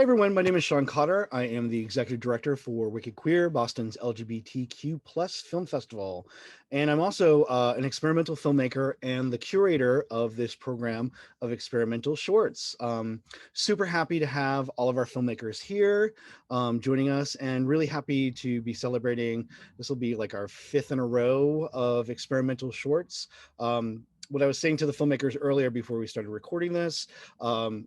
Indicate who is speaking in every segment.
Speaker 1: Hi everyone, my name is Sean Cotter. I am the executive director for Wicked Queer, Boston's LGBTQ plus film festival. And I'm also an experimental filmmaker and the curator of this program of experimental shorts. Super happy to have all of our filmmakers here joining us, and really happy to be celebrating. This will be like our fifth in a row of experimental shorts. What I was saying to the filmmakers earlier before we started recording this,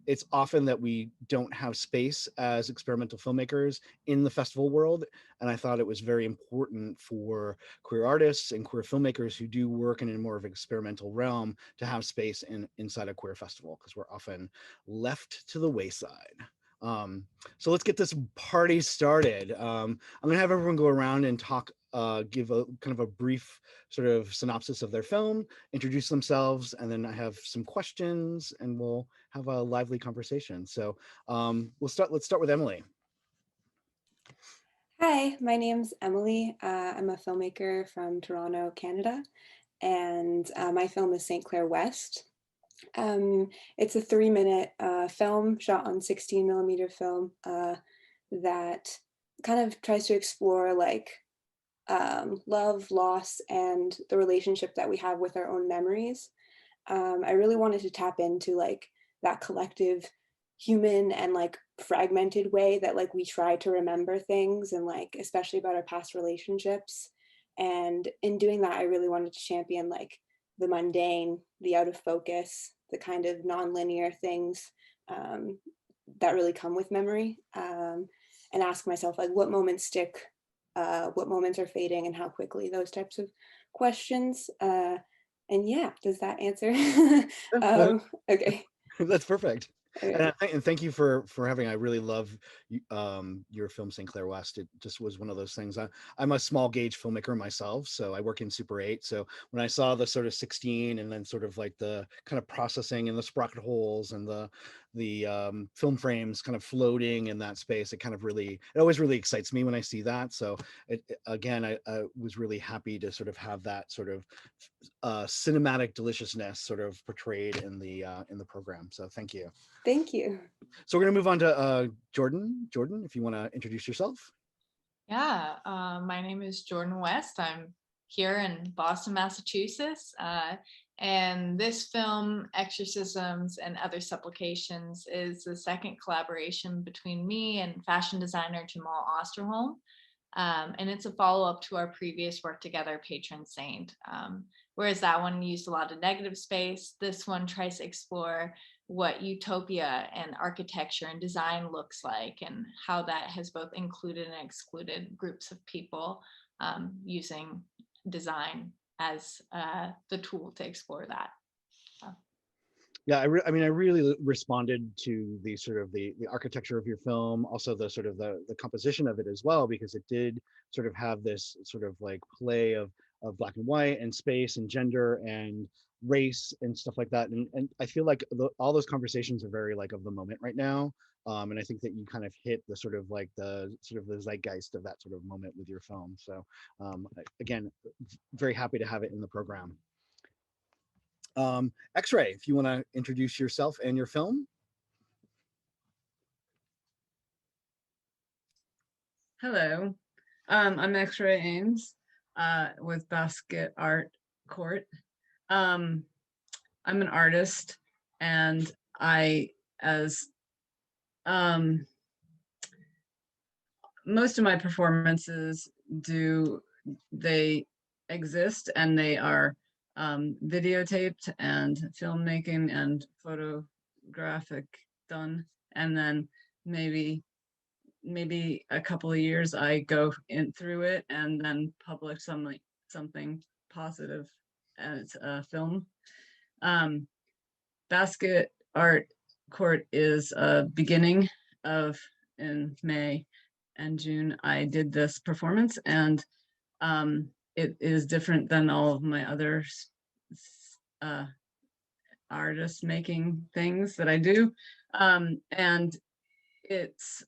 Speaker 1: it's often that we don't have space as experimental filmmakers in the festival world. And I thought it was very important for queer artists and queer filmmakers who do work in a more of an experimental realm to have space inside a queer festival, because we're often left to the wayside. So let's get this party started. I'm gonna have everyone go around and talk, give a kind of a brief sort of synopsis of their film, introduce themselves, and then I have some questions and we'll have a lively conversation. So let's start with Emily.
Speaker 2: Hi, my name's Emily. I'm a filmmaker from Toronto, Canada, and my film is St. Clair West. It's a 3-minute film shot on 16 millimeter film that kind of tries to explore love, loss, and the relationship that we have with our own memories. I really wanted to tap into that collective human and fragmented way that we try to remember things, and especially about our past relationships. And in doing that, I really wanted to champion the mundane, the out of focus, the kind of non-linear things that really come with memory, and ask myself what moments stick, what moments are fading, and how quickly, those types of questions. And yeah, does that answer? Okay.
Speaker 1: That's perfect.
Speaker 2: Okay.
Speaker 1: And thank you for having. I really love your film St. Clair West. It just was one of those things. I'm a small gauge filmmaker myself, so I work in Super 8. So when I saw the sort of 16 and then sort of like the kind of processing and the sprocket holes and the film frames kind of floating in that space, it always really excites me when I see that. So again, I was really happy to sort of have that sort of cinematic deliciousness sort of portrayed in the program. So thank you.
Speaker 2: Thank you.
Speaker 1: So we're gonna move on to Jordan. Jordan, if you want to introduce yourself.
Speaker 3: Yeah, my name is Jordan West. I'm here in Boston, Massachusetts. And this film, Exorcisms and Other Supplications, is the second collaboration between me and fashion designer Jamal Osterholm. And it's a follow-up to our previous work together, Patron Saint. Whereas that one used a lot of negative space, this one tries to explore what utopia and architecture and design looks like, and how that has both included and excluded groups of people, using design as the tool to explore that.
Speaker 1: Yeah, I mean, I really responded to the sort of the architecture of your film, also the sort of the composition of it as well, because it did sort of have this sort of like play of black and white and space and gender and race and stuff like that. And I feel like all those conversations are very like of the moment right now. And I think that you kind of hit the sort of like the sort of the zeitgeist of that sort of moment with your film. So again, very happy to have it in the program. X-Ray, if you want to introduce yourself and your film.
Speaker 4: Hello, I'm X-Ray Ames with Basket Art Court. I'm an artist, and as most of my performances they exist, and they are videotaped and filmmaking and photographic done, and then maybe a couple of years I go in through it and then publish something positive as a film. Basket Art Court is a beginning of, in May and June, I did this performance, and it is different than all of my other artist making things that I do. And it's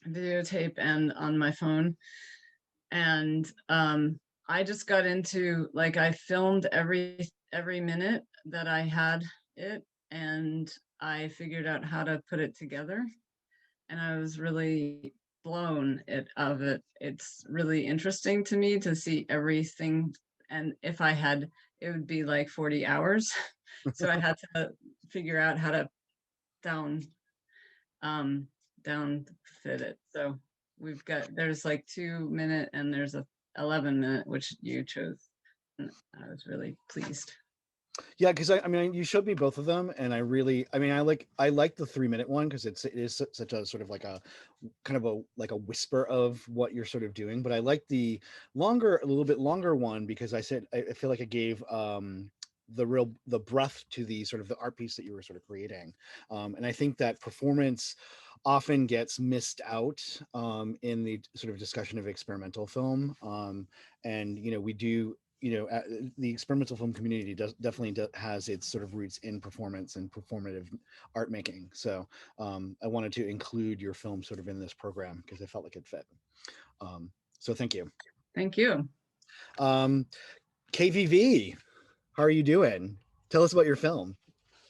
Speaker 4: videotape and on my phone. And I just got into, I filmed every minute that I had it, and I figured out how to put it together. and I was really blown of it. It's really interesting to me to see everything, and if I had, it would be like 40 hours. So I had to figure out how to down um down fit it. So there's like 2 minute and there's a 11 minute, which you chose. And I was really pleased.
Speaker 1: Yeah, because I mean, you showed me both of them, and I mean, I like the 3 minute one because it is such a sort of like a kind of a like a whisper of what you're sort of doing. But I like the a little bit longer one because I feel like it gave the breath to the sort of the art piece that you were sort of creating, and I think that performance often gets missed out in the sort of discussion of experimental film, and we do the experimental film community has its sort of roots in performance and performative art making. So I wanted to include your film sort of in this program because I felt like it fit. So thank you.
Speaker 4: Thank you.
Speaker 1: KVV, how are you doing? Tell us about your film.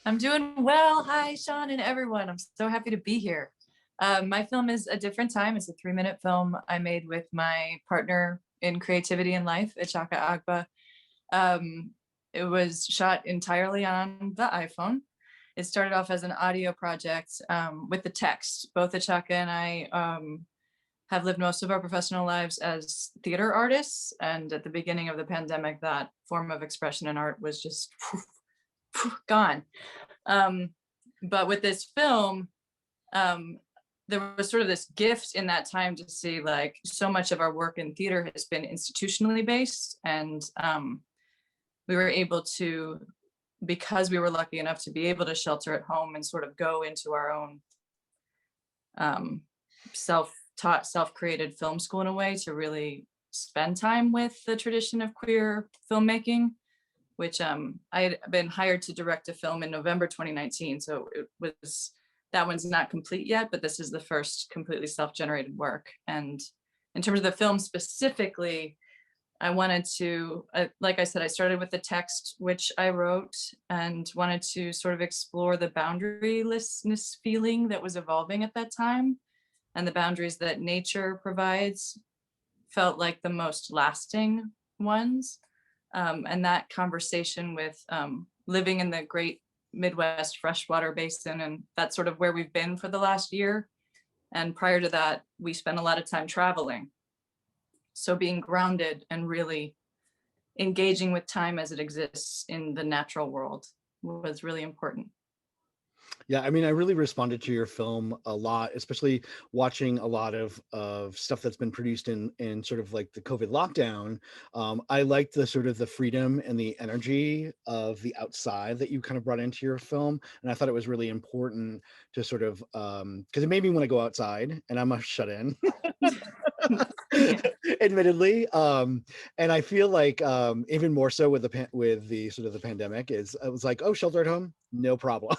Speaker 5: I'm doing well. Hi, Sean and everyone. I'm so happy to be here. My film is A Different Time. It's a 3-minute film I made with my partner in creativity and life, Ichaka Agba. It was shot entirely on the iPhone. It started off as an audio project with the text. Both Ichaka and I have lived most of our professional lives as theater artists. And at the beginning of the pandemic, that form of expression in art was just gone. But with this film, there was sort of this gift in that time to see like so much of our work in theater has been institutionally based. And we were able to, because we were lucky enough to be able to shelter at home and sort of go into our own self-taught, self-created film school in a way to really spend time with the tradition of queer filmmaking, which I had been hired to direct a film in November 2019. So that one's not complete yet, but this is the first completely self-generated work. And in terms of the film specifically, I wanted to, like I said, I started with the text, which I wrote, and wanted to sort of explore the boundarylessness feeling that was evolving at that time. And the boundaries that nature provides felt like the most lasting ones. And that conversation with living in the great Midwest freshwater basin, and that's sort of where we've been for the last year. And prior to that, we spent a lot of time traveling. So being grounded and really engaging with time as it exists in the natural world was really important.
Speaker 1: Yeah, I mean, I really responded to your film a lot, especially watching a lot of stuff that's been produced in sort of like the COVID lockdown. I liked the sort of the freedom and the energy of the outside that you kind of brought into your film, and I thought it was really important to sort of because it made me want to go outside, and I'm a shut in. Admittedly, and I feel like even more so with the sort of the pandemic is I was like, oh, shelter at home, no problem.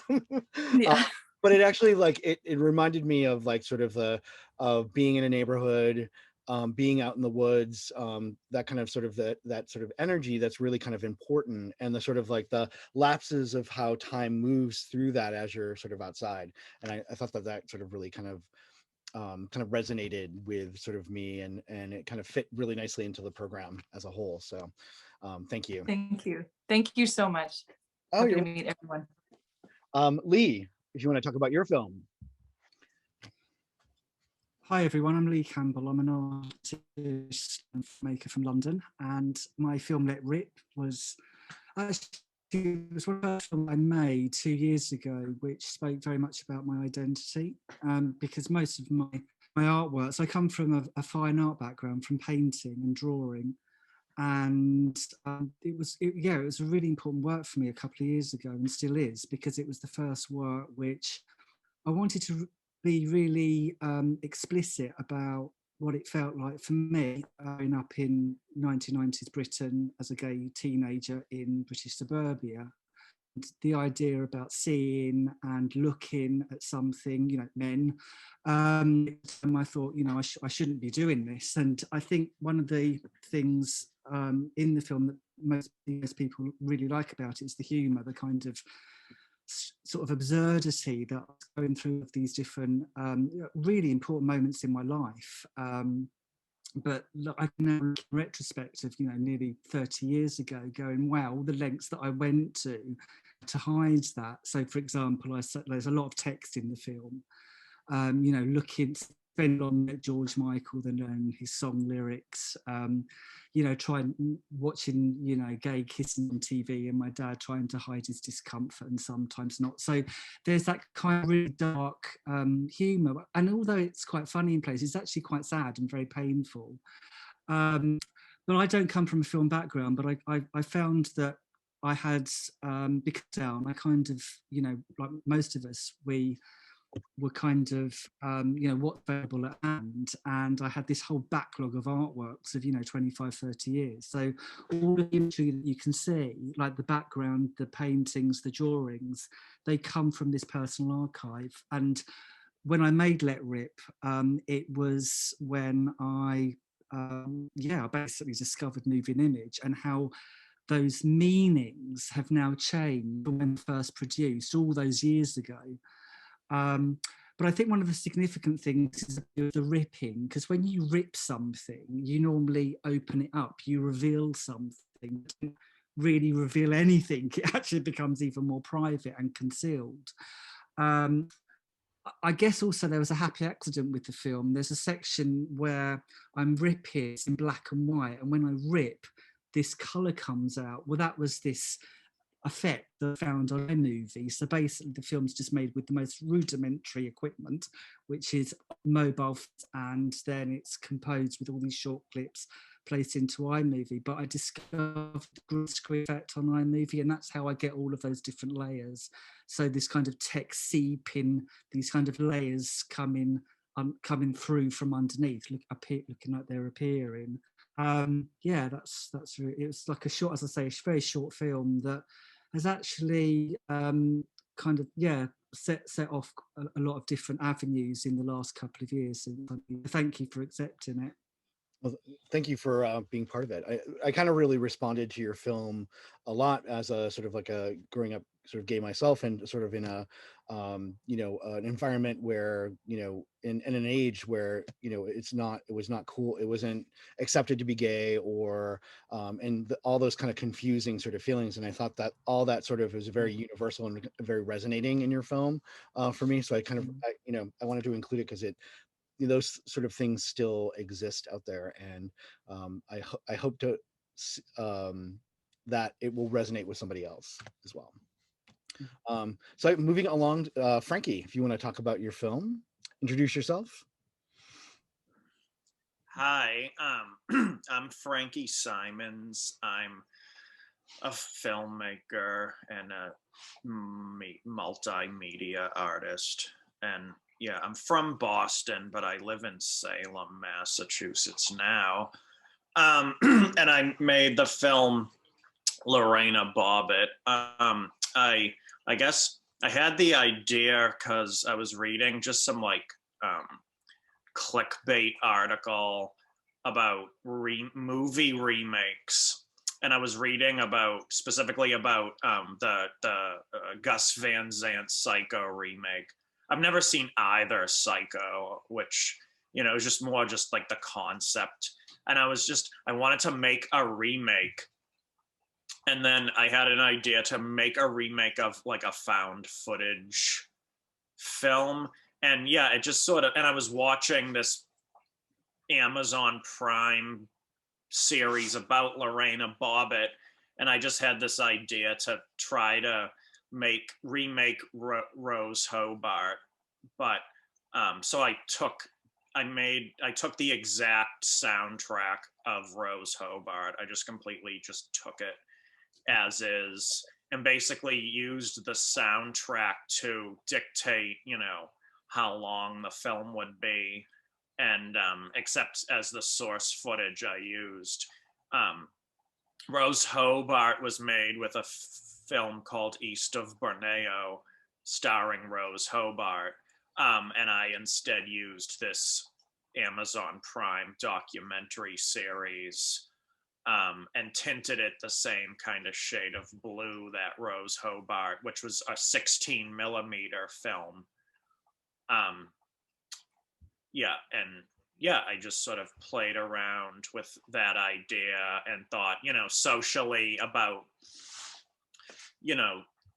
Speaker 5: Yeah.
Speaker 1: But it actually like it reminded me of like sort of being in a neighborhood, being out in the woods, that kind of sort of that sort of energy that's really kind of important, and the sort of like the lapses of how time moves through that as you're sort of outside. And I thought that sort of really kind of resonated with sort of me, and it kind of fit really nicely into the program as a whole. So thank you.
Speaker 5: Thank you so much.
Speaker 1: Oh,
Speaker 5: Happy
Speaker 1: you're
Speaker 5: to meet everyone.
Speaker 1: Lee, if you want to talk about your film.
Speaker 6: Hi everyone, I'm Lee Campbell. I'm an artist and filmmaker from London, and my film Let Rip was actually it was one of the films I made 2 years ago, which spoke very much about my identity, because most of my artworks, I come from a fine art background, from painting and drawing, and it was a really important work for me a couple of years ago, and still is, because it was the first work which I wanted to be really explicit about what it felt like for me growing up in 1990s Britain as a gay teenager in British suburbia. And the idea about seeing and looking at something, men, and I thought, I shouldn't be doing this. And I think one of the things in the film that most people really like about it is the humour, the kind of sort of absurdity that I was going through of these different really important moments in my life. But look, I can now look in retrospective, you know, nearly 30 years ago, going, wow, all the lengths that I went to hide that. So, for example, there's a lot of text in the film, you know, spend on George Michael than learn his song lyrics, you know, watching, you know, gay kissing on TV and my dad trying to hide his discomfort and sometimes not. So there's that kind of really dark humour. And although it's quite funny in places, it's actually quite sad and very painful. But I don't come from a film background, but I found that I had, because down, I kind of, you know, like most of us, we were kind of, you know, what's available at hand. And I had this whole backlog of artworks of, you know, 25, 30 years. So all the imagery that you can see, like the background, the paintings, the drawings, they come from this personal archive. And when I made Let Rip, it was when I basically discovered Moving Image and how those meanings have now changed from when first produced all those years ago. But I think one of the significant things is the ripping, because when you rip something, you normally open it up, you reveal something. Don't really reveal anything. It actually becomes even more private and concealed. I guess also there was a happy accident with the film. There's a section where I'm ripping in black and white, and when I rip, this colour comes out. Well, that was this effect that I found on iMovie. So basically the film's just made with the most rudimentary equipment, which is mobile, and then it's composed with all these short clips placed into iMovie. But I discovered the green screen effect on iMovie, and that's how I get all of those different layers. So this kind of text seeping, these kind of layers coming through from underneath, looking like they're appearing. Yeah, that's really, it was like a short, as I say, a very short film that has actually kind of set off a lot of different avenues in the last couple of years. So thank you for accepting it.
Speaker 1: Well, thank you for being part of it. I kind of really responded to your film a lot as a sort of like a growing up sort of gay myself, and sort of in a you know, an environment where, you know, in an age where, you know, it was not cool, it wasn't accepted to be gay, or all those kind of confusing sort of feelings. And I thought that all that sort of was very universal and very resonating in your film for me. So I kind of, you know, I wanted to include it because those sort of things still exist out there, and I hope to that it will resonate with somebody else as well. So moving along, Frankie, if you want to talk about your film, introduce yourself.
Speaker 7: Hi, I'm Frankie Simons. I'm a filmmaker and a multimedia artist. And yeah, I'm from Boston, but I live in Salem, Massachusetts now. And I made the film Lorena Bobbitt. I guess I had the idea because I was reading just some like clickbait article about movie remakes, and I was reading specifically about the Gus Van Sant Psycho remake. I've never seen either Psycho, which, you know, is just more just like the concept, and I wanted to make a remake. And then I had an idea to make a remake of like a found footage film. And yeah, it just sort of, and I was watching this Amazon Prime series about Lorena Bobbitt, and I just had this idea to try to remake Rose Hobart. But so I took the exact soundtrack of Rose Hobart. I just completely just took it as is, and basically used the soundtrack to dictate, you know, how long the film would be, and except as the source footage I used. Rose Hobart was made with a film called East of Borneo, starring Rose Hobart, and I instead used this Amazon Prime documentary series and tinted it the same kind of shade of blue that Rose Hobart, which was a 16 millimeter film. Yeah, and yeah, I just sort of played around with that idea and thought, socially about,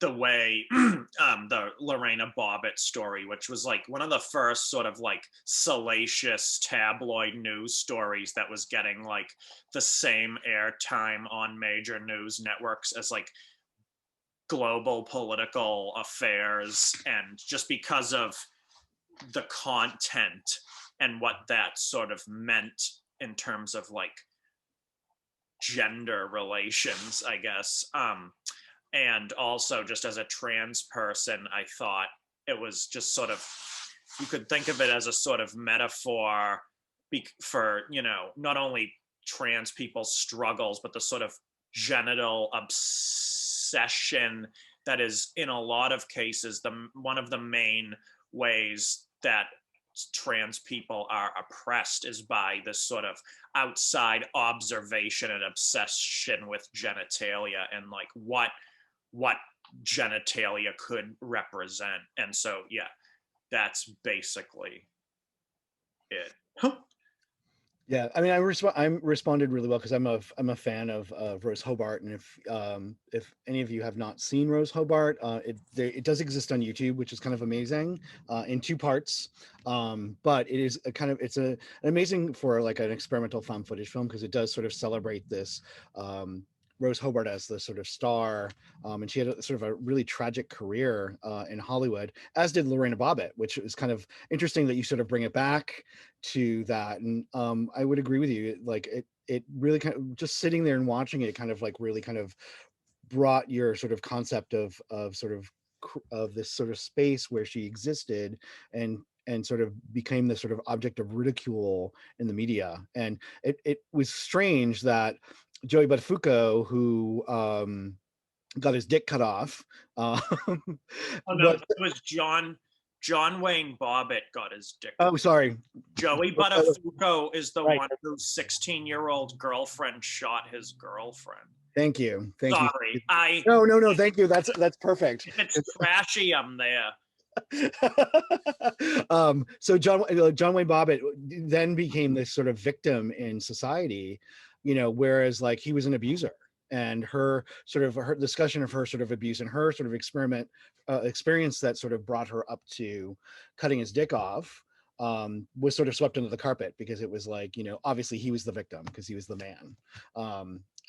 Speaker 7: the way the Lorena Bobbitt story, which was like one of the first sort of like salacious tabloid news stories that was getting like the same airtime on major news networks as like global political affairs, and just because of the content and what that sort of meant in terms of like gender relations, I guess. And also just as a trans person, I thought it was just sort of, you could think of it as a sort of metaphor for, not only trans people's struggles, but the sort of genital obsession that is in a lot of cases one of the main ways that trans people are oppressed is by this sort of outside observation and obsession with genitalia and like what genitalia could represent. And so yeah, that's basically it.
Speaker 1: Yeah, I mean, I'm responded really well because I'm a fan of Rose Hobart, and if any of you have not seen Rose Hobart, it does exist on YouTube, which is kind of amazing, in two parts. But it is an amazing for like an experimental found footage film because it does sort of celebrate this Rose Hobart as the sort of star, and she had sort of a really tragic career in Hollywood, as did Lorena Bobbitt, which is kind of interesting that you sort of bring it back to that. And I would agree with you. Like it really kind of just sitting there and watching it kind of like really kind of brought your sort of concept of this sort of space where she existed and sort of became this sort of object of ridicule in the media. And it was strange that Joey Buttafuoco, who got his dick cut off.
Speaker 7: Oh no, it was John Wayne Bobbitt got his dick.
Speaker 1: Oh, sorry.
Speaker 7: Joey Buttafuoco is the one whose 16-year-old girlfriend shot his girlfriend.
Speaker 1: Thank you.
Speaker 7: Sorry,
Speaker 1: No. Thank you. That's perfect.
Speaker 7: If it's trashy, I'm there.
Speaker 1: So John Wayne Bobbitt then became this sort of victim in society, whereas like he was an abuser, and her discussion of her sort of abuse and her sort of experience that sort of brought her up to cutting his dick off was sort of swept under the carpet because it was like, obviously he was the victim because he was the man.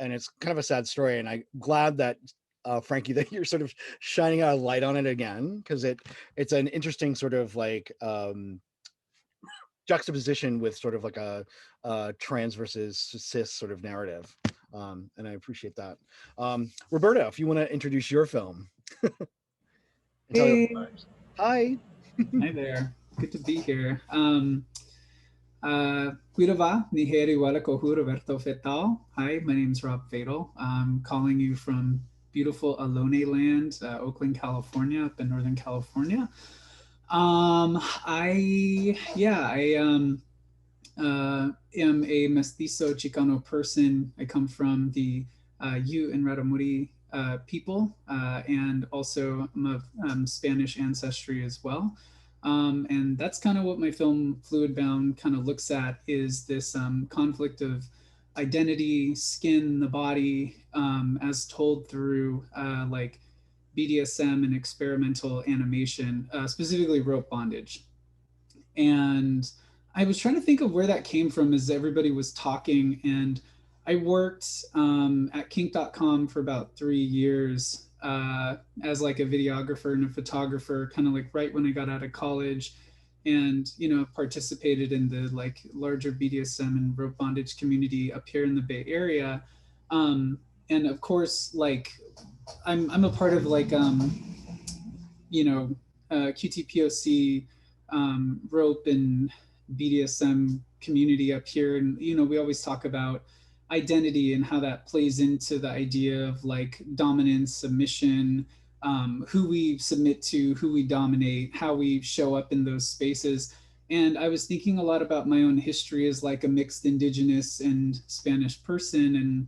Speaker 1: And it's kind of a sad story, and I'm glad that Frankie, that you're sort of shining a light on it again, because it's an interesting sort of like juxtaposition with sort of like a trans versus cis sort of narrative, and I appreciate that. Roberta, if you want to introduce your film.
Speaker 8: Hey.
Speaker 1: Hi.
Speaker 8: Hi there. Good to be here. Cuiravá, Niheri Walakohu Roberto Fetal. Hi, my name is Rob Fatal. I'm calling you from beautiful Alone land, Oakland, California, up in Northern California. I am a mestizo Chicano person. I come from the Ute and Raramuri people, and also I'm of Spanish ancestry as well. And that's kind of what my film Fluid Bound kind of looks at, is this conflict of identity, skin, the body, as told through like BDSM and experimental animation, specifically rope bondage. And I was trying to think of where that came from as everybody was talking. And I worked at kink.com for about 3 years as like a videographer and a photographer, kind of like right when I got out of college, and participated in the like larger BDSM and rope bondage community up here in the Bay Area. And of course, like I'm a part of like QTPOC rope and BDSM community up here, and we always talk about identity and how that plays into the idea of like dominance, submission, who we submit to, who we dominate, how we show up in those spaces. And I was thinking a lot about my own history as like a mixed Indigenous and Spanish person, and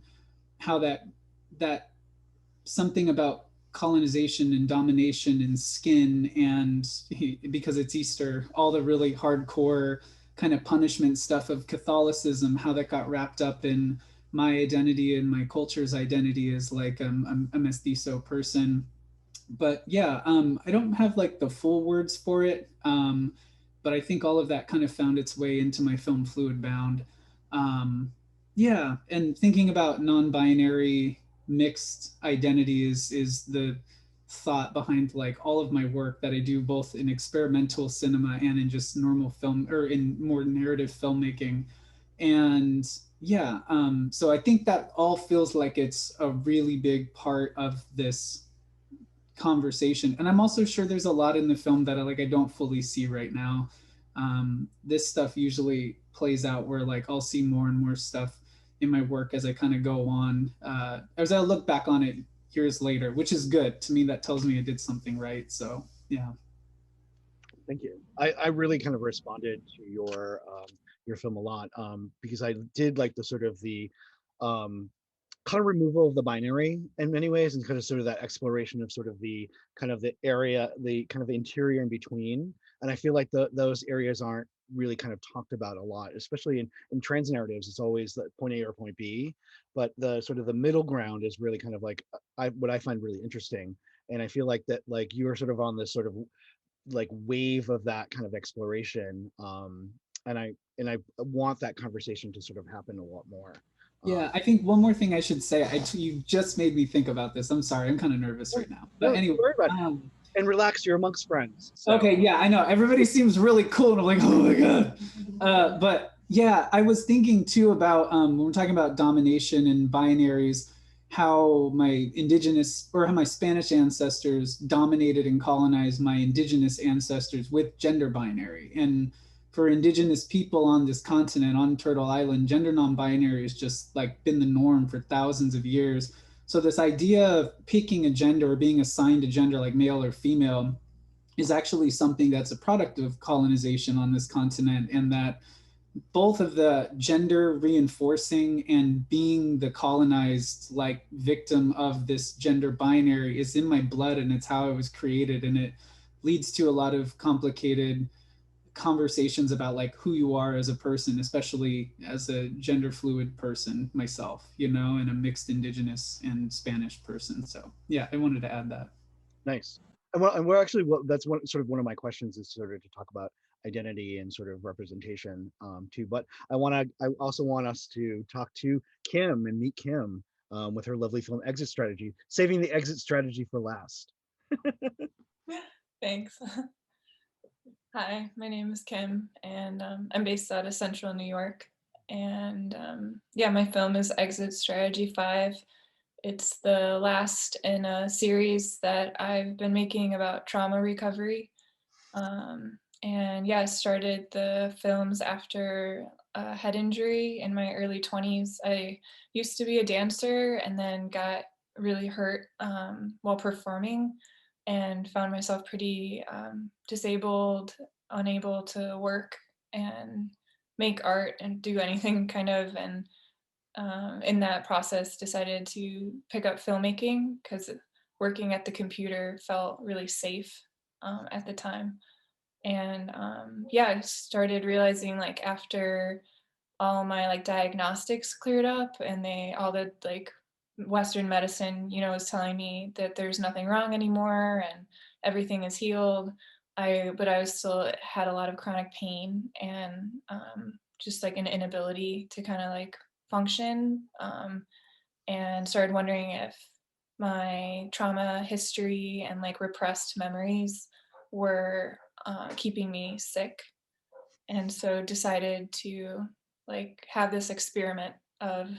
Speaker 8: how that something about colonization and domination and skin, and because it's Easter, all the really hardcore kind of punishment stuff of Catholicism, how that got wrapped up in my identity and my culture's identity as like a mestizo person. But yeah, I don't have like the full words for it, but I think all of that kind of found its way into my film Fluid Bound. Yeah, and thinking about non-binary mixed identity is the thought behind like all of my work that I do, both in experimental cinema and in just normal film, or in more narrative filmmaking. And yeah, so I think that all feels like it's a really big part of this conversation. And I'm also sure there's a lot in the film that I don't fully see right now. This stuff usually plays out where like I'll see more and more stuff in my work as I kind of go on, as I look back on it years later, which is good to me. That tells me I did something right. So yeah.
Speaker 1: Thank you. I really kind of responded to your film a lot, because I did like the sort of the kind of removal of the binary in many ways, and kind of sort of that exploration of sort of the kind of the area, the kind of interior in between. And I feel like those areas aren't really kind of talked about a lot, especially in trans narratives. It's always the point A or point B, but the sort of the middle ground is really kind of like what I find really interesting. And I feel like that like you are sort of on this sort of like wave of that kind of exploration, and I want that conversation to sort of happen a lot more.
Speaker 8: Yeah, I think one more thing I should say. You just made me think about this. I'm sorry, I'm kind of nervous right now. But
Speaker 1: No,
Speaker 8: anyway,
Speaker 1: don't worry about it. And relax, you're amongst friends. So.
Speaker 8: Okay, yeah, I know. Everybody seems really cool, and I'm like, oh my god. But yeah, I was thinking too about when we're talking about domination and binaries, how my indigenous or how my Spanish ancestors dominated and colonized my indigenous ancestors with gender binary. And for indigenous people on this continent, on Turtle Island, gender non-binary has just like been the norm for thousands of years. So this idea of picking a gender or being assigned a gender like male or female is actually something that's a product of colonization on this continent, and that both of the gender reinforcing and being the colonized like victim of this gender binary is in my blood, and it's how I was created, and it leads to a lot of complicated conversations about like who you are as a person, especially as a gender fluid person myself, and a mixed indigenous and Spanish person. So yeah, I wanted to add that.
Speaker 1: Nice. And we're actually, well, that's one of my questions, is sort of to talk about identity and sort of representation, too. But I also want us to talk to Kim and meet Kim, with her lovely film Exit Strategy, saving the exit strategy for last.
Speaker 3: Thanks. Hi, my name is Kim, and I'm based out of Central New York. And yeah, my film is Exit Strategy 5. It's the last in a series that I've been making about trauma recovery. And yeah, I started the films after a head injury in my early 20s. I used to be a dancer and then got really hurt while performing, and found myself pretty disabled, unable to work and make art and do anything kind of. And in that process decided to pick up filmmaking because working at the computer felt really safe at the time. And yeah, I started realizing like after all my like diagnostics cleared up and all the like Western medicine, was telling me that there's nothing wrong anymore and everything is healed. But I was still had a lot of chronic pain and just like an inability to kind of like function, and started wondering if my trauma history and like repressed memories were keeping me sick. And so decided to like have this experiment of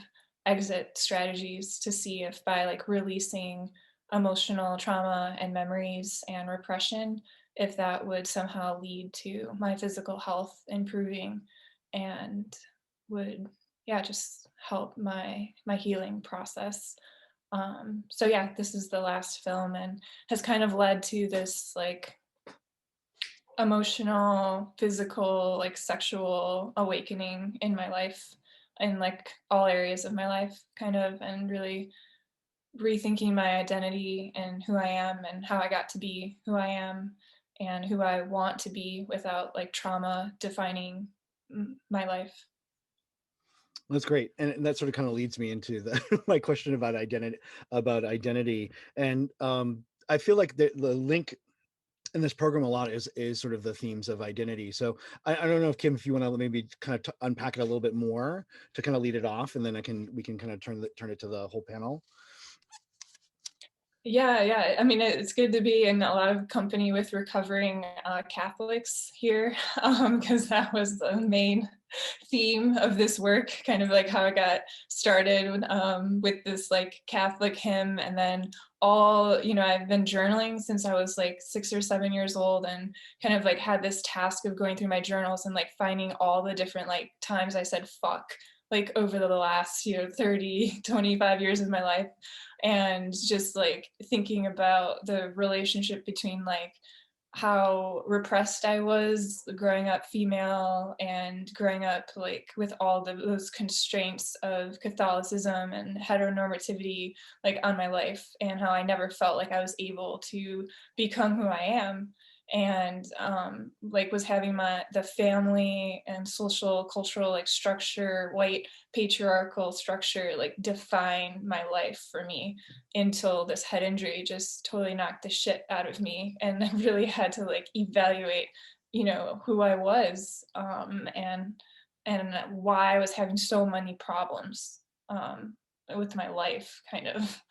Speaker 3: exit strategies to see if by like releasing emotional trauma and memories and repression, if that would somehow lead to my physical health improving and would, yeah, just help my healing process. So yeah, this is the last film and has kind of led to this like
Speaker 9: emotional, physical, like sexual awakening in my life, in like all areas of my life, kind of, and really rethinking my identity and who I am and how I got to be who I am and who I want to be without like trauma defining my life.
Speaker 1: That's great, and that sort of kind of leads me into the my question about identity, and I feel like the link in this program a lot is sort of the themes of identity. So I don't know if Kim, if you want to maybe kind of unpack it a little bit more to kind of lead it off, and then we can kind of turn it to the whole panel.
Speaker 9: Yeah. I mean, it's good to be in a lot of company with recovering Catholics here, because that was the main theme of this work, kind of like how I got started with this like Catholic hymn. And then I've been journaling since I was like 6 or 7 years old, and kind of like had this task of going through my journals and like finding all the different like times I said fuck, like over the last 30 25 years of my life, and just like thinking about the relationship between like how repressed I was growing up female and growing up like with all those constraints of Catholicism and heteronormativity like on my life, and how I never felt like I was able to become who I am, and like was having the family and social cultural like structure, white patriarchal structure, like define my life for me, until this head injury just totally knocked the shit out of me, and I really had to like evaluate who I was, and why I was having so many problems with my life, kind of.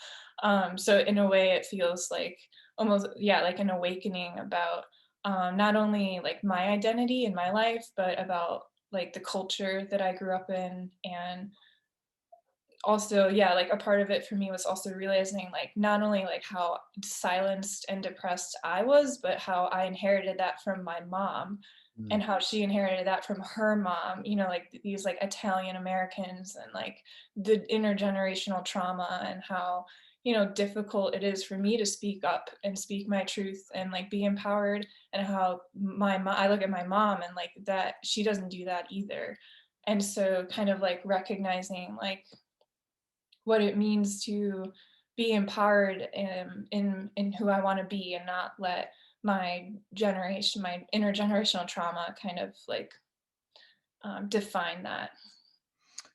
Speaker 9: So in a way it feels like almost, yeah, like an awakening about not only like my identity in my life, but about like the culture that I grew up in. And also, yeah, like a part of it for me was also realizing like not only like how silenced and depressed I was, but how I inherited that from my mom, and how she inherited that from her mom, like these like Italian Americans, and like the intergenerational trauma, and how difficult it is for me to speak up and speak my truth and like be empowered, and how I look at my mom and like that she doesn't do that either. And so kind of like recognizing like what it means to be empowered in who I want to be, and not let my intergenerational trauma kind of like define that.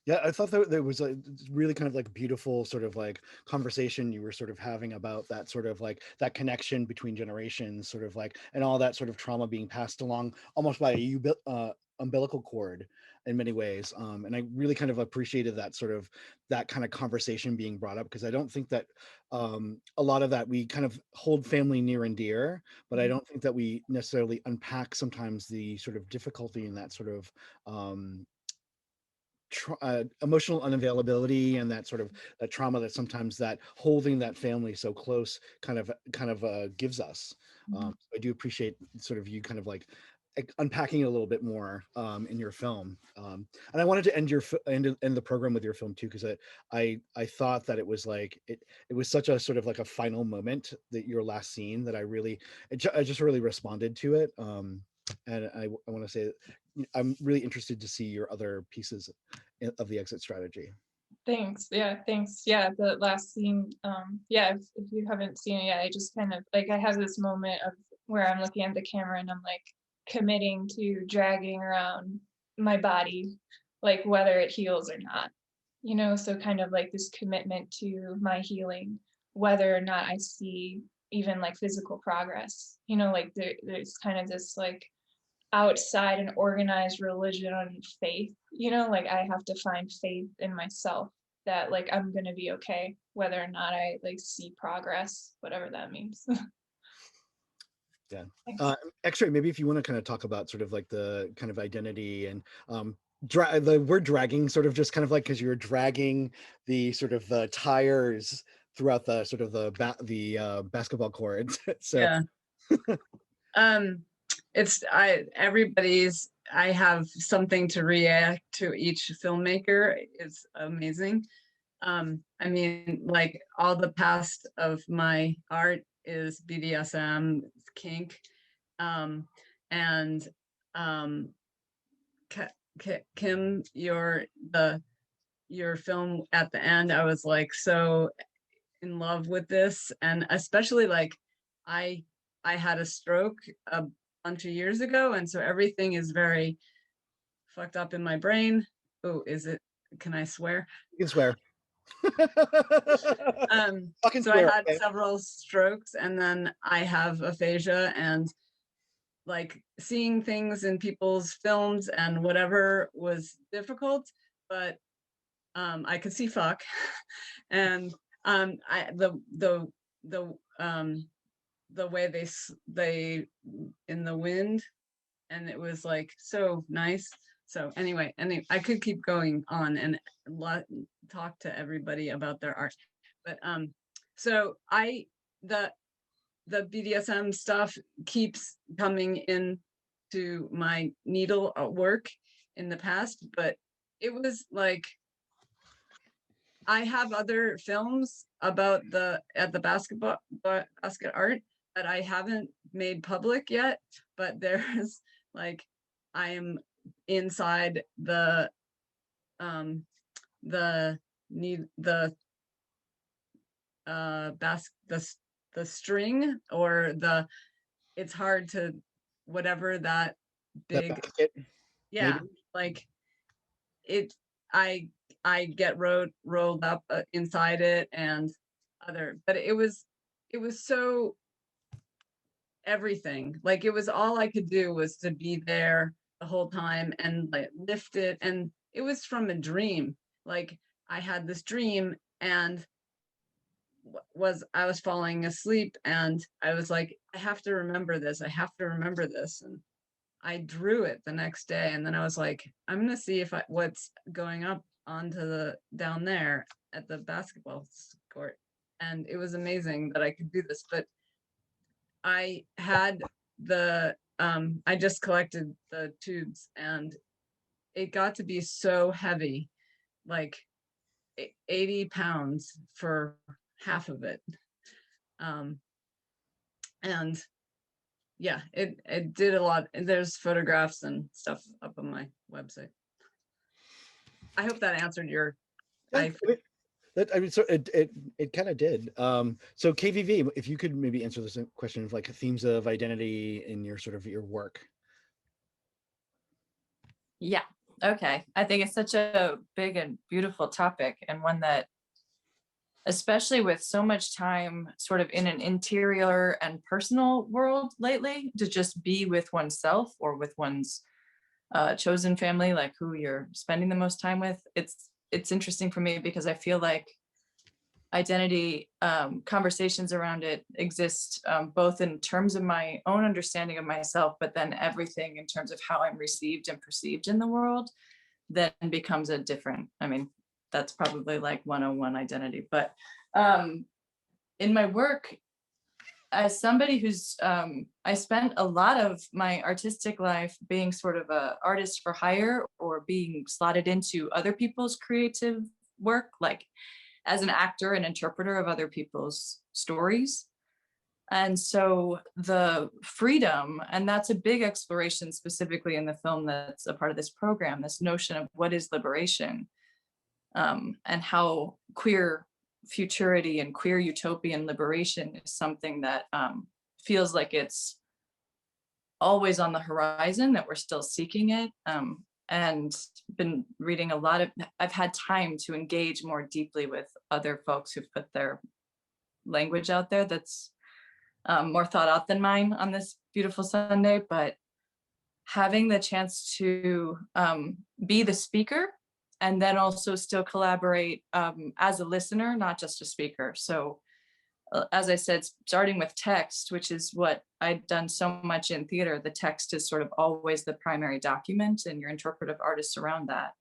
Speaker 1: Yeah, I thought that there was a really kind of like beautiful sort of like conversation you were sort of having about that sort of like that connection between generations, sort of like, and all that sort of trauma being passed along almost by a umbilical cord in many ways. And I really kind of appreciated that kind of conversation being brought up, because I don't think that a lot of that we kind of hold family near and dear, but I don't think that we necessarily unpack sometimes the sort of difficulty in that sort of emotional unavailability, and that sort of that trauma that sometimes that holding that family so close kind of gives us. I do appreciate sort of you kind of like unpacking it a little bit more in your film, and I wanted to end the program with your film too, because I thought that it was like it was such a sort of like a final moment, that your last scene, that I just really responded to it. And I want to say that I'm really interested to see your other pieces of the exit strategy.
Speaker 9: Thanks. Yeah, thanks. Yeah, the last scene, yeah, if you haven't seen it yet, I just kind of like, I have this moment of where I'm looking at the camera and I'm like committing to dragging around my body, like whether it heals or not, so kind of like this commitment to my healing, whether or not I see even like physical progress, like there's kind of this like outside an organized religion and faith, like I have to find faith in myself that like I'm gonna be okay, whether or not I like see progress, whatever that means.
Speaker 1: Yeah. X-ray, maybe if you want to kind of talk about sort of like the kind of identity and the word dragging, sort of just kind of like, because you're dragging the sort of the tires throughout the sort of the basketball courts. So
Speaker 4: Yeah. I have something to react to each filmmaker. It's amazing. I mean, like all the past of my art is BDSM, kink. And Kim, your film at the end, I was like so in love with this, and especially like I had a stroke a bunch of years ago, and so everything is very fucked up in my brain. Oh, can I swear?
Speaker 1: You can swear. Fucking
Speaker 4: So
Speaker 1: swear.
Speaker 4: I had
Speaker 1: Okay.
Speaker 4: several strokes, and then I have aphasia, and like seeing things in people's films and whatever was difficult, but I could see fuck. And the way they in the wind, and it was like so nice. So anyway, I could keep going on and talk to everybody about their art, but so the BDSM stuff keeps coming in to my needle work in the past, but it was like I have other films about the basket art that I haven't made public yet, but there's like I am inside the need the the string, or it's hard to whatever that big
Speaker 1: basket,
Speaker 4: yeah
Speaker 1: maybe?
Speaker 4: like it I get rolled up inside it, and but it was so everything, like it was all I could do was to be there the whole time and like lift it, and it was from a dream. Like I had this dream, and I was falling asleep, and I was like, I have to remember this, and I drew it the next day, and then I was like, I'm gonna see if what's going up onto down there at the basketball court. And it was amazing that I could do this. But I had I just collected the tubes, and it got to be so heavy, like 80 pounds for half of it. And yeah, it did a lot. There's photographs and stuff up on my website. I hope that answered your.
Speaker 1: Yeah, I mean, so it kind of did. So KVV, if you could maybe answer this question of like themes of identity in your sort of your work.
Speaker 5: Yeah. Okay. I think it's such a big and beautiful topic, and one that, especially with so much time sort of in an interior and personal world lately, to just be with oneself or with one's chosen family, like who you're spending the most time with. It's interesting for me because I feel like identity conversations around it exist both in terms of my own understanding of myself, but then everything in terms of how I'm received and perceived in the world then becomes a different, I mean, that's probably like 101 identity. But in my work, as somebody who's, I spent a lot of my artistic life being sort of a artist for hire, or being slotted into other people's creative work, like as an actor and interpreter of other people's stories. And so the freedom, and that's a big exploration specifically in the film that's a part of this program, this notion of what is liberation, and how queer futurity and queer utopian liberation is something that feels like it's always on the horizon, that we're still seeking it. And been reading a lot of, I've had time to engage more deeply with other folks who've put their language out there that's more thought out than mine on this beautiful Sunday. But having the chance to be the speaker and then also still collaborate as a listener, not just a speaker. So as I said, starting with text, which is what I'd done so much in theater, the text is sort of always the primary document and your interpretive artists around that.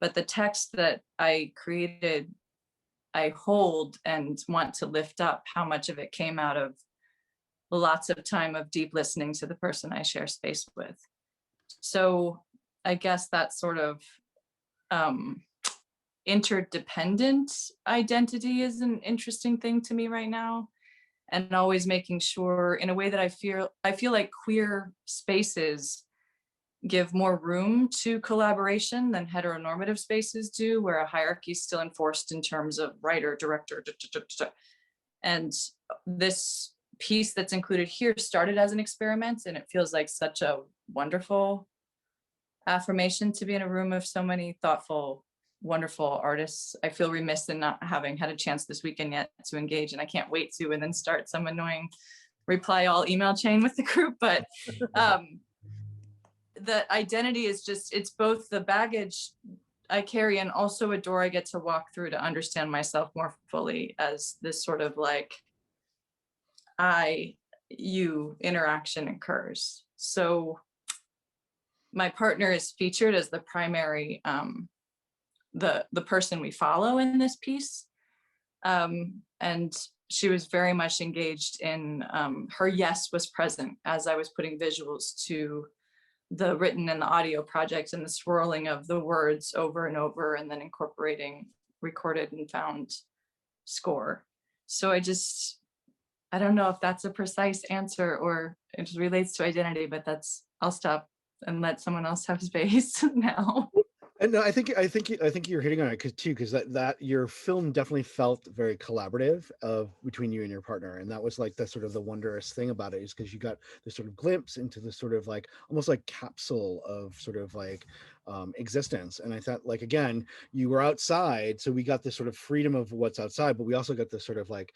Speaker 5: But the text that I created, I hold and want to lift up how much of it came out of lots of time of deep listening to the person I share space with. So I guess that sort of interdependent identity is an interesting thing to me right now. and always making sure in a way that I feel like queer spaces give more room to collaboration than heteronormative spaces do, where a hierarchy is still enforced in terms of writer, director, and this piece that's included here started as an experiment, and it feels like such a wonderful affirmation to be in a room of so many thoughtful, wonderful artists. I feel remiss in not having had a chance this weekend yet to engage, and I can't wait to, and then start some annoying reply all email chain with the group. But the identity is just, it's both the baggage I carry and also a door I get to walk through to understand myself more fully as this sort of like you interaction occurs. So my partner is featured as the primary, the person we follow in this piece. And she was very much engaged in, her yes was present as I was putting visuals to the written and the audio project, and the swirling of the words over and over, and then incorporating recorded and found score. So I don't know if that's a precise answer or it just relates to identity, but I'll stop and let someone else have space now.
Speaker 1: And no, I think you're hitting on it because that your film definitely felt very collaborative between you and your partner, and that was like the sort of the wondrous thing about it, is because you got this sort of glimpse into the sort of like almost like capsule of sort of like existence. And I thought, like, again, you were outside, so we got this sort of freedom of what's outside, but we also got this sort of like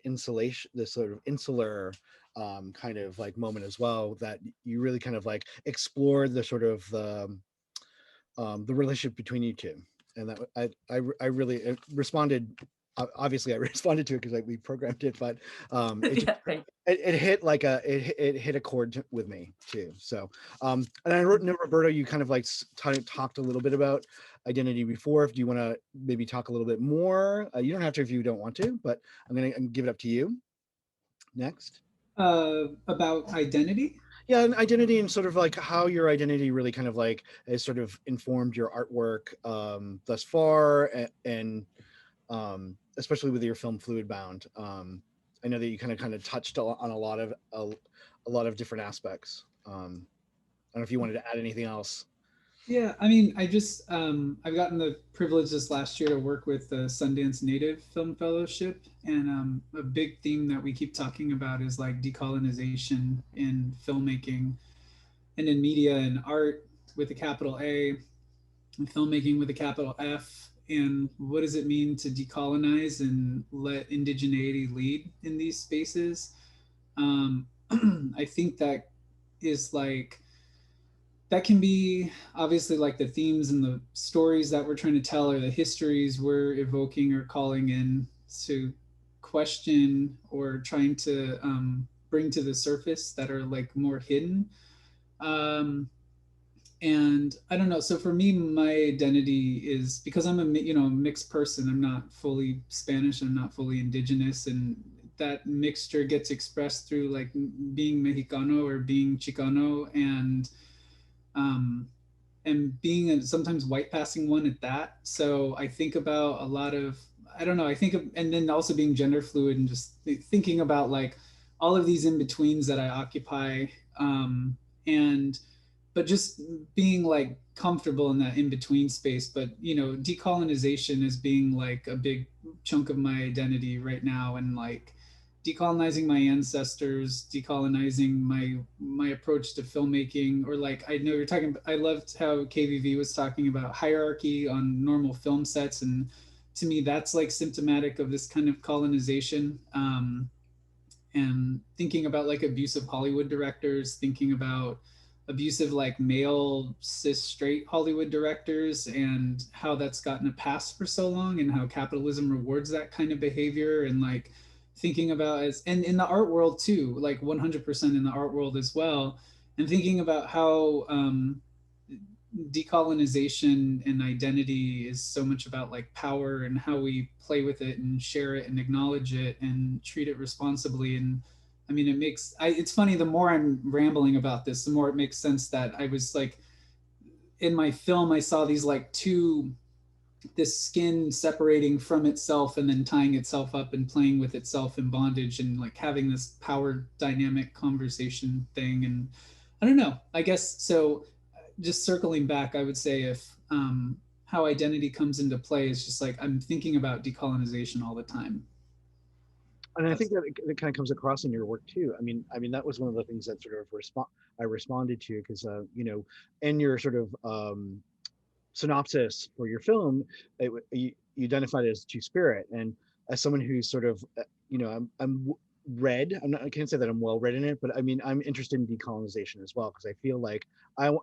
Speaker 1: insulation, this sort of insular kind of like moment as well, that you really kind of like explored the sort of the relationship between you two. And that I really responded. Obviously I responded to it because we programmed it, but it hit like it hit a chord with me too. So and I know, Roberto, you kind of like talked a little bit about identity before. If you want to maybe talk a little bit more, you don't have to if you don't want to, but I'm gonna give it up to you next.
Speaker 8: About identity?
Speaker 1: Yeah, and identity, and sort of like how your identity really kind of like has sort of informed your artwork thus far, and especially with your film Fluid Bound. I know that you kind of touched on a lot of different aspects. I don't know if you wanted to add anything else.
Speaker 8: Yeah, I mean, I just I've gotten the privilege this last year to work with the Sundance Native Film Fellowship, and a big theme that we keep talking about is like decolonization in filmmaking and in media and art with a capital A, and filmmaking with a capital F. And what does it mean to decolonize and let indigeneity lead in these spaces? I think that is like, that can be obviously like the themes and the stories that we're trying to tell, or the histories we're evoking or calling in to question or trying to bring to the surface that are like more hidden. And I don't know. So for me, my identity is, because I'm a mixed person. I'm not fully Spanish. I'm not fully indigenous, and that mixture gets expressed through like being Mexicano or being Chicano, and being a sometimes white passing one at that. So I think about a lot of, I don't know, I think of, and then also being gender fluid, and just thinking about like all of these in betweens that I occupy, and but just being like comfortable in that in between space. But decolonization is being like a big chunk of my identity right now, and like decolonizing my ancestors, decolonizing my approach to filmmaking. Or like, I know you're talking, I loved how KVV was talking about hierarchy on normal film sets, and to me that's like symptomatic of this kind of colonization. And thinking about like abusive Hollywood directors, thinking about abusive like male cis straight Hollywood directors, and how that's gotten a pass for so long, and how capitalism rewards that kind of behavior. And like thinking about, as and in the art world too, like 100% in the art world as well, and thinking about how decolonization and identity is so much about like power, and how we play with it and share it and acknowledge it and treat it responsibly. And I mean, it's funny, the more I'm rambling about this, the more it makes sense that I was like, in my film, I saw these like two this skin separating from itself and then tying itself up and playing with itself in bondage and like having this power dynamic conversation thing. And I don't know, I guess so. Just circling back, I would say if how identity comes into play is just like I'm thinking about decolonization all the time.
Speaker 1: And I
Speaker 8: That's,
Speaker 1: think that it kind of comes across in your work too. I mean that was one of the things that sort of I responded to because in your sort of synopsis for your film, you identified it as two spirit, and as someone who's sort of I'm read. I can't say that I'm well read in it, but I mean I'm interested in decolonization as well because I feel like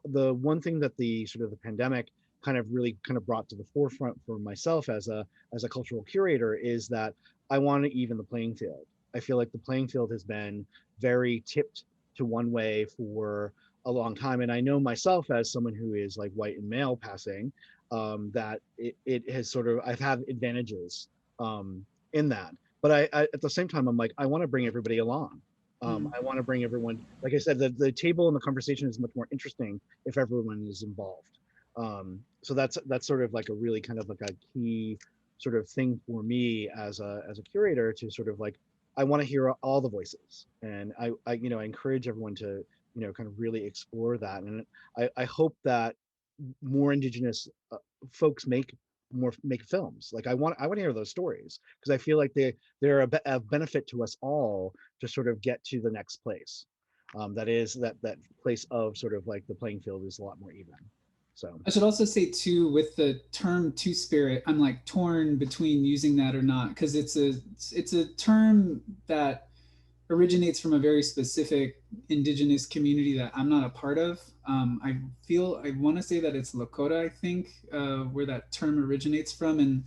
Speaker 1: the one thing that the sort of the pandemic kind of really kind of brought to the forefront for myself as a cultural curator is that I want to even the playing field. I feel like the playing field has been very tipped to one way for a long time. And I know myself as someone who is like white and male passing, that it has sort of, I've had advantages in that. But I, at the same time, I'm like, I want to bring everybody along. I want to bring everyone, like I said, the table and the conversation is much more interesting if everyone is involved. So that's sort of like a really kind of like a key sort of thing for me as a curator to sort of like I want to hear all the voices, and I I encourage everyone to kind of really explore that, and I hope that more indigenous folks make films. Like I want to hear those stories because I feel like they're a benefit to us all to sort of get to the next place. That is that place of sort of like the playing field is a lot more even. So
Speaker 8: I should also say too, with the term two spirit, I'm like torn between using that or not because it's a term that originates from a very specific indigenous community that I'm not a part of. I want to say that it's Lakota, I think, where that term originates from. And,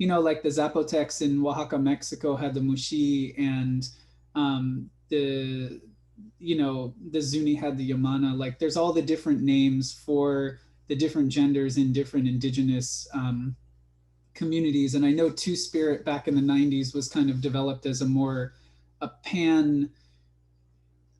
Speaker 8: like the Zapotecs in Oaxaca, Mexico had the Mushi, and the Zuni had the Yamana. Like there's all the different names for the different genders in different indigenous communities. And I know Two Spirit back in the 90s was kind of developed as a pan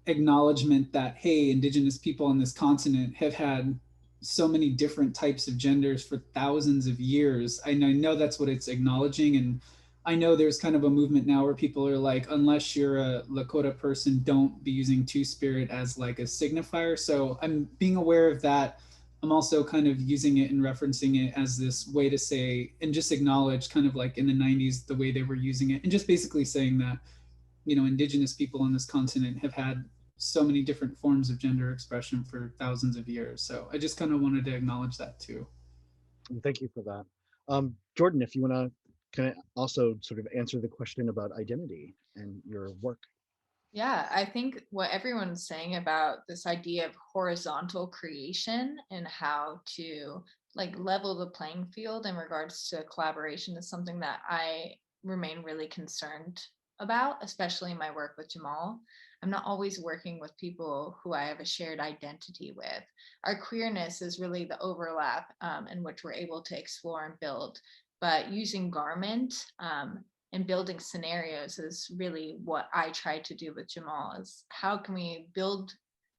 Speaker 8: acknowledgement that, hey, indigenous people on this continent have had so many different types of genders for thousands of years. And I know that's what it's acknowledging. And I know there's kind of a movement now where people are like, unless you're a Lakota person, don't be using Two Spirit as like a signifier. So I'm being aware of that. I'm also kind of using it and referencing it as this way to say and just acknowledge kind of like in the 90s the way they were using it, and just basically saying that indigenous people on this continent have had so many different forms of gender expression for thousands of years. So I just kind of wanted to acknowledge that too.
Speaker 1: thank you for that. Jordan, if you want to kind of also sort of answer the question about identity and your work.
Speaker 3: Yeah, I think what everyone's saying about this idea of horizontal creation and how to like level the playing field in regards to collaboration is something that I remain really concerned about, especially in my work with Jamal. I'm not always working with people who I have a shared identity with. Our queerness is really the overlap in which we're able to explore and build, but using garment and building scenarios is really what I try to do with Jamal is how can we build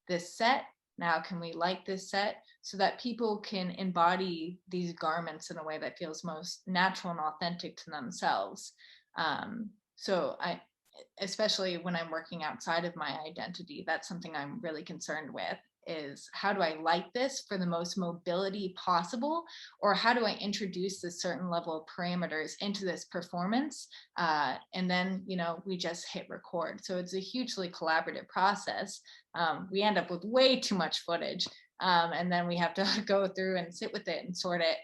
Speaker 3: this set? Now can we like this set so that people can embody these garments in a way that feels most natural and authentic to themselves. So I, especially when I'm working outside of my identity, that's something I'm really concerned with is how do I light this for the most mobility possible, or how do I introduce this certain level of parameters into this performance, and then we just hit record. So it's a hugely collaborative process. We end up with way too much footage, and then we have to go through and sit with it and sort it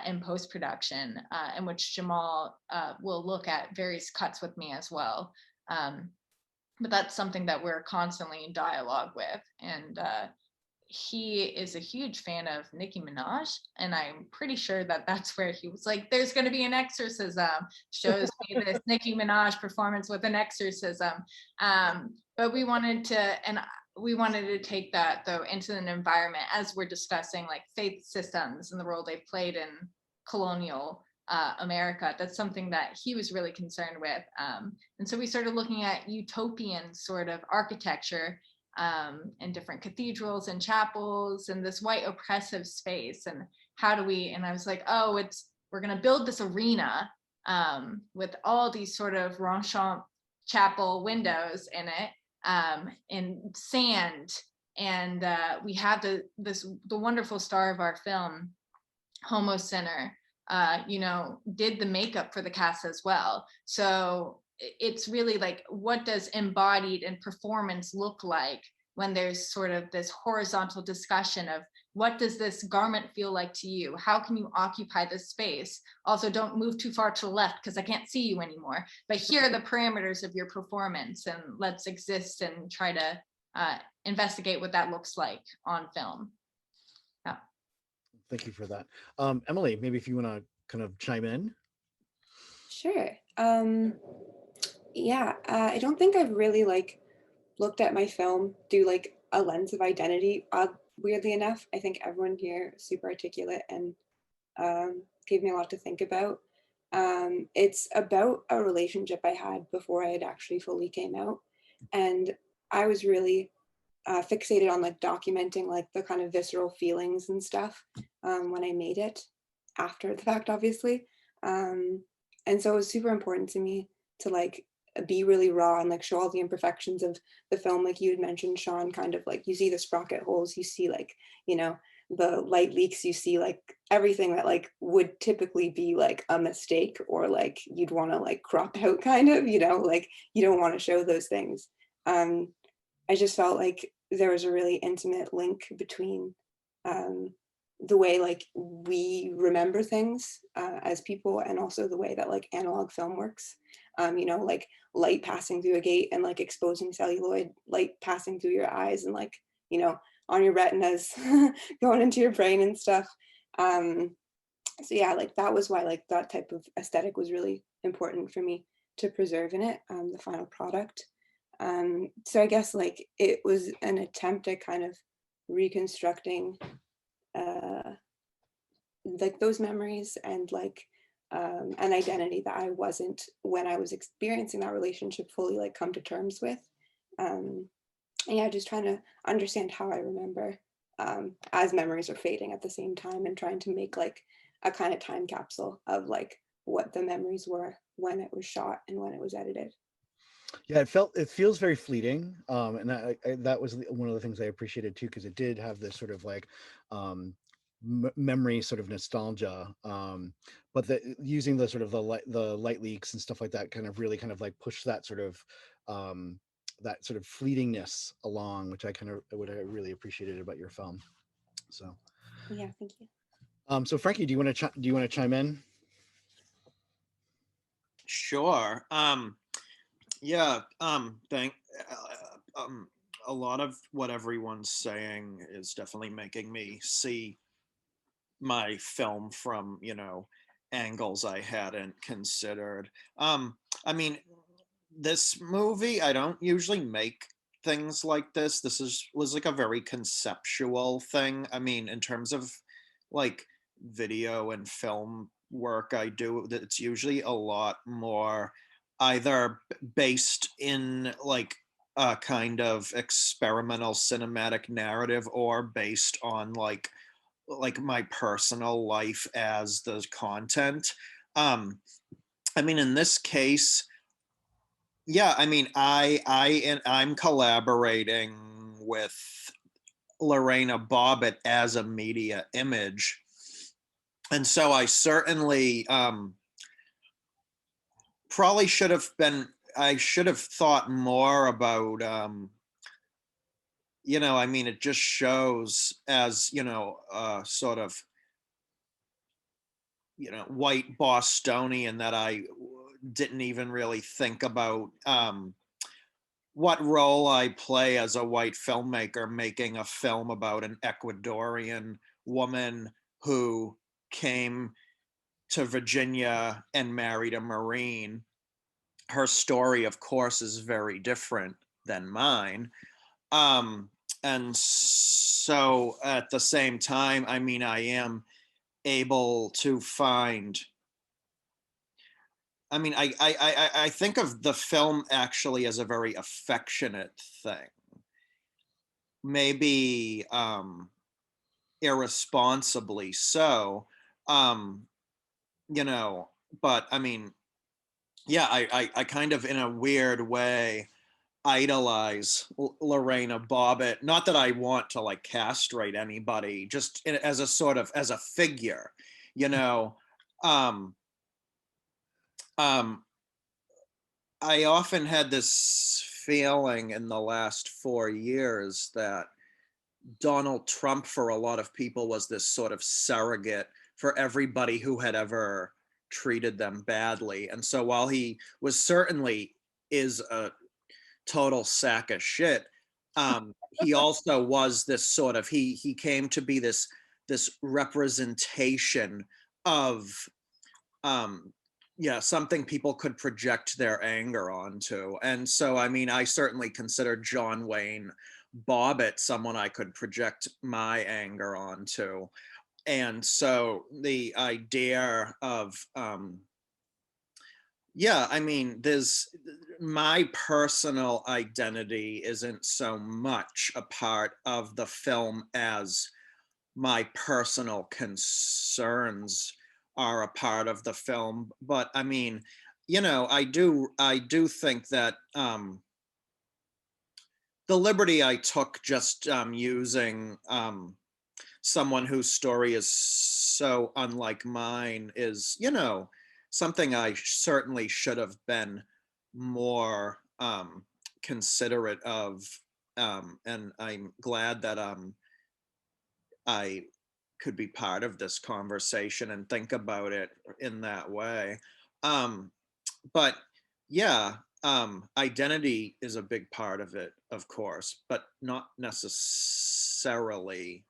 Speaker 3: in post-production, in which Jamal will look at various cuts with me as well. But that's something that we're constantly in dialogue with. And he is a huge fan of Nicki Minaj. And I'm pretty sure that that's where he was like, there's going to be an exorcism. Shows me this Nicki Minaj performance with an exorcism. But we wanted to take that though into an environment as we're discussing like faith systems and the role they've played in colonial America. That's something that he was really concerned with. And so we started looking at utopian sort of architecture in different cathedrals and chapels and this white oppressive space. And how do we, and I was like, oh, it's we're going to build this arena with all these sort of Ronchamp chapel windows in it, in sand. And we have the wonderful star of our film, Homo Center, did the makeup for the cast as well. So it's really like, what does embodied and performance look like when there's sort of this horizontal discussion of, what does this garment feel like to you? How can you occupy this space? Also, don't move too far to the left because I can't see you anymore. But here are the parameters of your performance, and let's exist and try to investigate what that looks like on film. Yeah.
Speaker 1: Thank you for that. Emily, maybe if you want to kind of chime in.
Speaker 2: Sure. Yeah, I don't think I've really looked at my film through a lens of identity. Weirdly enough, I think everyone here is super articulate and gave me a lot to think about. It's about a relationship I had before I had actually fully came out, and I was really fixated on documenting the kind of visceral feelings and stuff when I made it, after the fact, obviously. And so it was super important to me to be really raw and show all the imperfections of the film. Like you had mentioned, Sean, kind of you see the sprocket holes, you see the light leaks, you see everything that would typically be a mistake, or you'd want to crop out, kind of, you don't want to show those things. I just felt like there was a really intimate link between the way we remember things as people, and also the way that analog film works. Light passing through a gate and exposing celluloid, light passing through your eyes and on your retinas going into your brain and stuff. So yeah, that was why that type of aesthetic was really important for me to preserve in it, the final product. So I guess it was an attempt at kind of reconstructing those memories and an identity that I wasn't, when I was experiencing that relationship, fully come to terms with. And yeah, just trying to understand how I remember as memories are fading at the same time, and trying to make a kind of time capsule of what the memories were when it was shot and when it was edited.
Speaker 1: Yeah, it feels very fleeting, and that was one of the things I appreciated too, because it did have this sort of memory sort of nostalgia, but using the sort of the light leaks and stuff like that kind of really kind of push that sort of fleetingness along, which I really appreciated about your film. So
Speaker 2: yeah, thank you.
Speaker 1: So Frankie, do you want to chime in?
Speaker 7: Sure. Yeah, a lot of what everyone's saying is definitely making me see my film from, angles I hadn't considered. I mean, this movie, I don't usually make things like this. This was a very conceptual thing. I mean, in terms of video and film work I do, it's usually a lot more either based in a kind of experimental cinematic narrative, or based on my personal life as the content. I mean, in this case, yeah, I mean, I'm collaborating with Lorena Bobbitt as a media image, and so I certainly probably should have thought more about I mean, it just shows as sort of white Bostonian that I didn't even really think about what role I play as a white filmmaker making a film about an Ecuadorian woman who came to Virginia and married a Marine. Her story, of course, is very different than mine. And so at the same time, I mean, I am able to find, I mean, I think of the film actually as a very affectionate thing. Maybe irresponsibly so. you know, but I mean, yeah, I kind of in a weird way idolize Lorena Bobbitt. Not that I want to like castrate anybody, just as a sort of as a figure, you know. Um, um, I often had this feeling in the last 4 years that Donald Trump, for a lot of people, was this sort of surrogate for everybody who had ever treated them badly. And so while he was certainly is a total sack of shit, he also was this sort of he came to be this representation of yeah, something people could project their anger onto. And so I mean, I certainly consider John Wayne Bobbitt someone I could project my anger onto. And so the idea of yeah, I mean, there's my personal identity isn't so much a part of the film as my personal concerns are a part of the film. But I mean, you know, I do think that the liberty I took just using someone whose story is so unlike mine is, you know, something I certainly should have been more considerate of. And I'm glad that I could be part of this conversation and think about it in that way. Um, but yeah, identity is a big part of it, of course, but not necessarily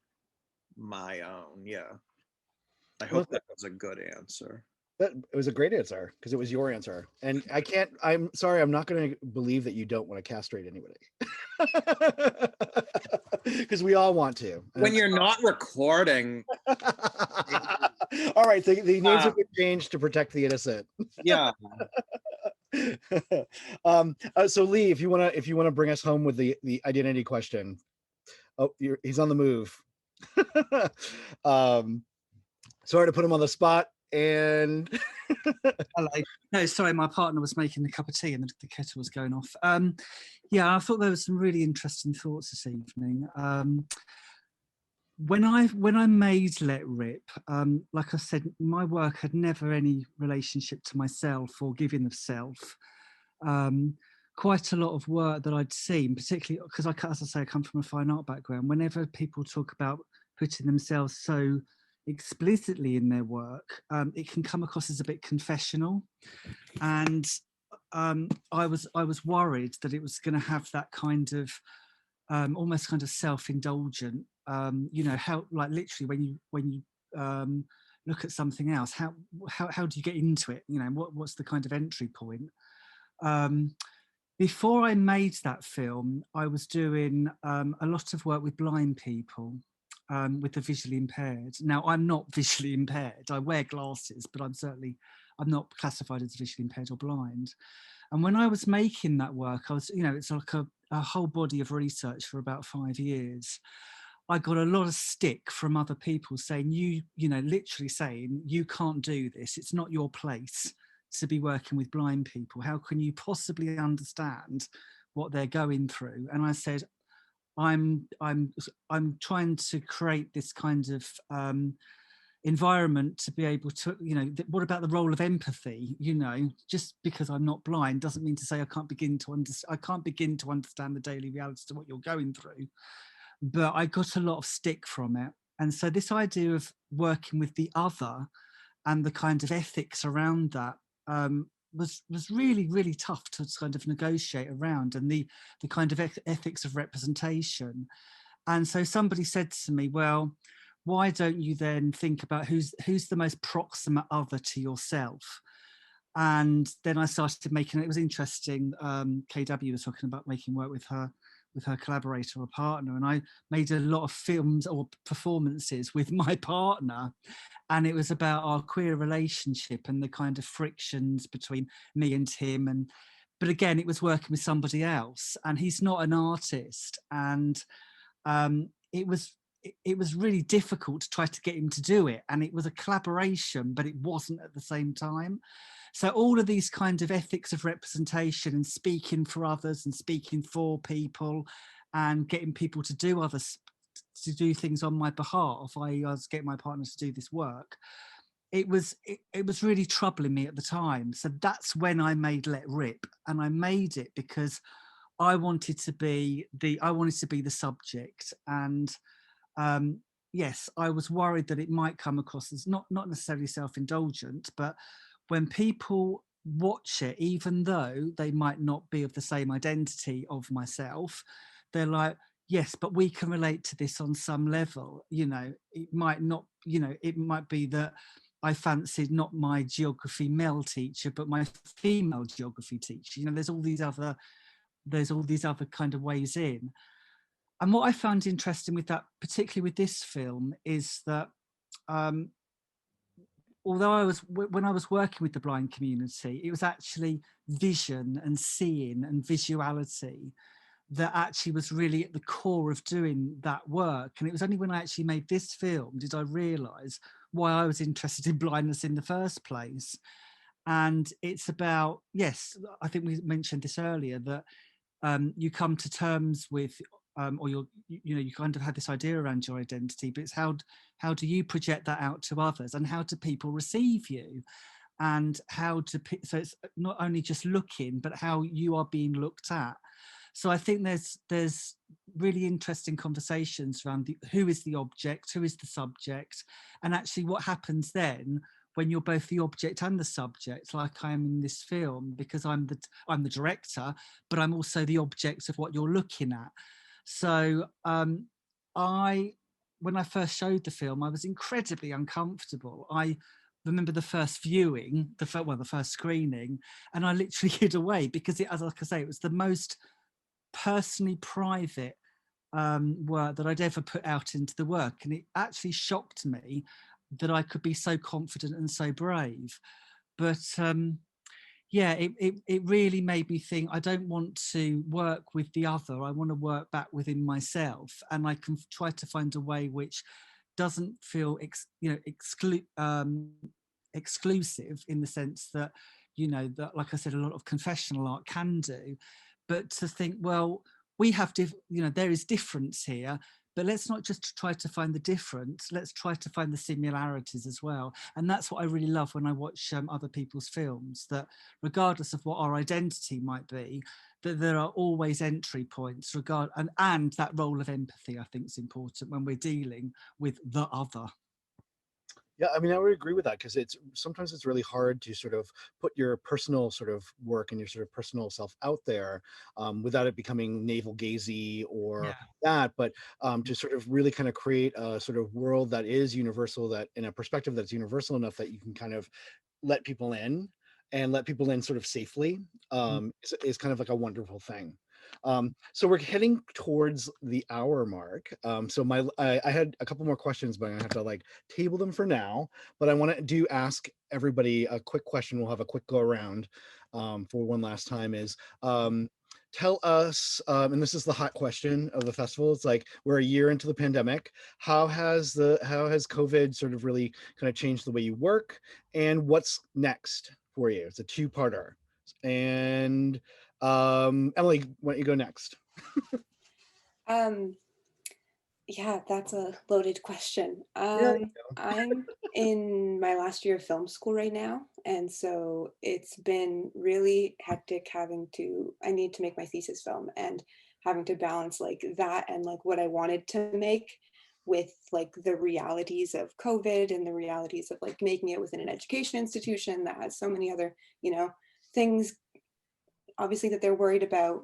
Speaker 7: my own. Yeah. I
Speaker 1: Well,
Speaker 7: hope that was a good answer.
Speaker 1: that it was a great answer because it was your answer. And I'm sorry, I'm not going to believe that you don't want to castrate anybody. Because we all want to.
Speaker 7: When you're not recording,
Speaker 1: All right, the names have
Speaker 7: uh,
Speaker 1: been changed to protect the innocent.
Speaker 7: yeah.
Speaker 1: So Lee, if you want to bring us home with the identity question. Oh, he's on the move. Sorry to put him on the spot. And
Speaker 6: Hello. No, sorry, my partner was making a cup of tea and the kettle was going off. Yeah, I thought there were some really interesting thoughts this evening. When I made Let Rip, like I said, my work had never any relationship to myself or giving of self. Quite a lot of work that I'd seen, particularly because as I say, I come from a fine art background. Whenever people talk about putting themselves so explicitly in their work, it can come across as a bit confessional, and I was worried that it was going to have that kind of almost kind of self-indulgent. You know, how like literally when you look at something else, how do you get into it? You know, what's the kind of entry point? Before I made that film, I was doing a lot of work with blind people, with the visually impaired. Now, I'm not visually impaired. I wear glasses, but I'm not classified as visually impaired or blind. And when I was making that work, I was, you know, it's like a whole body of research for about 5 years. I got a lot of stick from other people saying, you know, literally saying, you can't do this. It's not your place to be working with blind people. How can you possibly understand what they're going through? And I said, I'm trying to create this kind of environment to be able to, you know, what about the role of empathy? You know, just because I'm not blind doesn't mean to say I can't begin to understand the daily realities of what you're going through. But I got a lot of stick from it. And so this idea of working with the other and the kind of ethics around that was really, really tough to kind of negotiate around, and the kind of ethics of representation. And so somebody said to me, well, why don't you then think about who's the most proximate other to yourself? And then I started making, it was interesting, KW was talking about making work with her collaborator or partner, and I made a lot of films or performances with my partner, and it was about our queer relationship and the kind of frictions between me and him. But again, it was working with somebody else, and he's not an artist, and it was it was really difficult to try to get him to do it, and it was a collaboration, but it wasn't at the same time. So all of these kind of ethics of representation and speaking for others and speaking for people and getting people to do things on my behalf, I was getting my partner to do this work. It was really troubling me at the time. So that's when I made Let Rip, and I made it because I wanted to be the subject. And yes, I was worried that it might come across as not necessarily self-indulgent, but when people watch it, even though they might not be of the same identity of myself, they're like, yes, but we can relate to this on some level. You know, it might not, you know, it might be that I fancied not my geography male teacher, but my female geography teacher. You know, there's all these other kind of ways in. And what I found interesting with that, particularly with this film, is that although when I was working with the blind community, it was actually vision and seeing and visuality that actually was really at the core of doing that work. And it was only when I actually made this film did I realise why I was interested in blindness in the first place. And it's about, yes, I think we mentioned this earlier, that you come to terms with or you kind of had this idea around your identity, but it's how do you project that out to others, and how do people receive you, and so it's not only just looking, but how you are being looked at. So I think there's really interesting conversations around who is the object, who is the subject, and actually what happens then when you're both the object and the subject, like I am in this film, because I'm the director, but I'm also the object of what you're looking at. So when I first showed the film, I was incredibly uncomfortable. I remember the first viewing, the first screening, and I literally hid away because like I say, it was the most personally private work that I'd ever put out into the work. And it actually shocked me that I could be so confident and so brave. But yeah, it really made me think, I don't want to work with the other. I want to work back within myself. And I can try to find a way which doesn't feel exclusive, in the sense that, you know, that, like I said, a lot of confessional art can do, but to think, well, we have there is difference here, but let's not just try to find the difference, let's try to find the similarities as well. And that's what I really love when I watch other people's films, that regardless of what our identity might be, that there are always entry points, and that role of empathy, I think, is important when we're dealing with the other.
Speaker 1: Yeah, I mean, I would agree with that, because sometimes it's really hard to sort of put your personal sort of work and your sort of personal self out there without it becoming navel gazy or that, but to sort of really kind of create a sort of world that is universal, that in a perspective that's universal enough that you can kind of let people in, and let people in sort of safely, is kind of like a wonderful thing. So we're heading towards the hour mark. So I had a couple more questions, but I'm gonna have to like table them for now. But I want to ask everybody a quick question. We'll have a quick go around for one last time. Is tell us, and this is the hot question of the festival. It's like, we're a year into the pandemic. How has COVID sort of really kind of changed the way you work, and what's next for you? It's a two-parter. And Emily, why don't you go next?
Speaker 2: Yeah, that's a loaded question.
Speaker 1: Yeah.
Speaker 2: I'm in my last year of film school right now, and so it's been really hectic I need to make my thesis film, and having to balance like that and like what I wanted to make with like the realities of COVID and the realities of like making it within an education institution that has so many other, things obviously that they're worried about.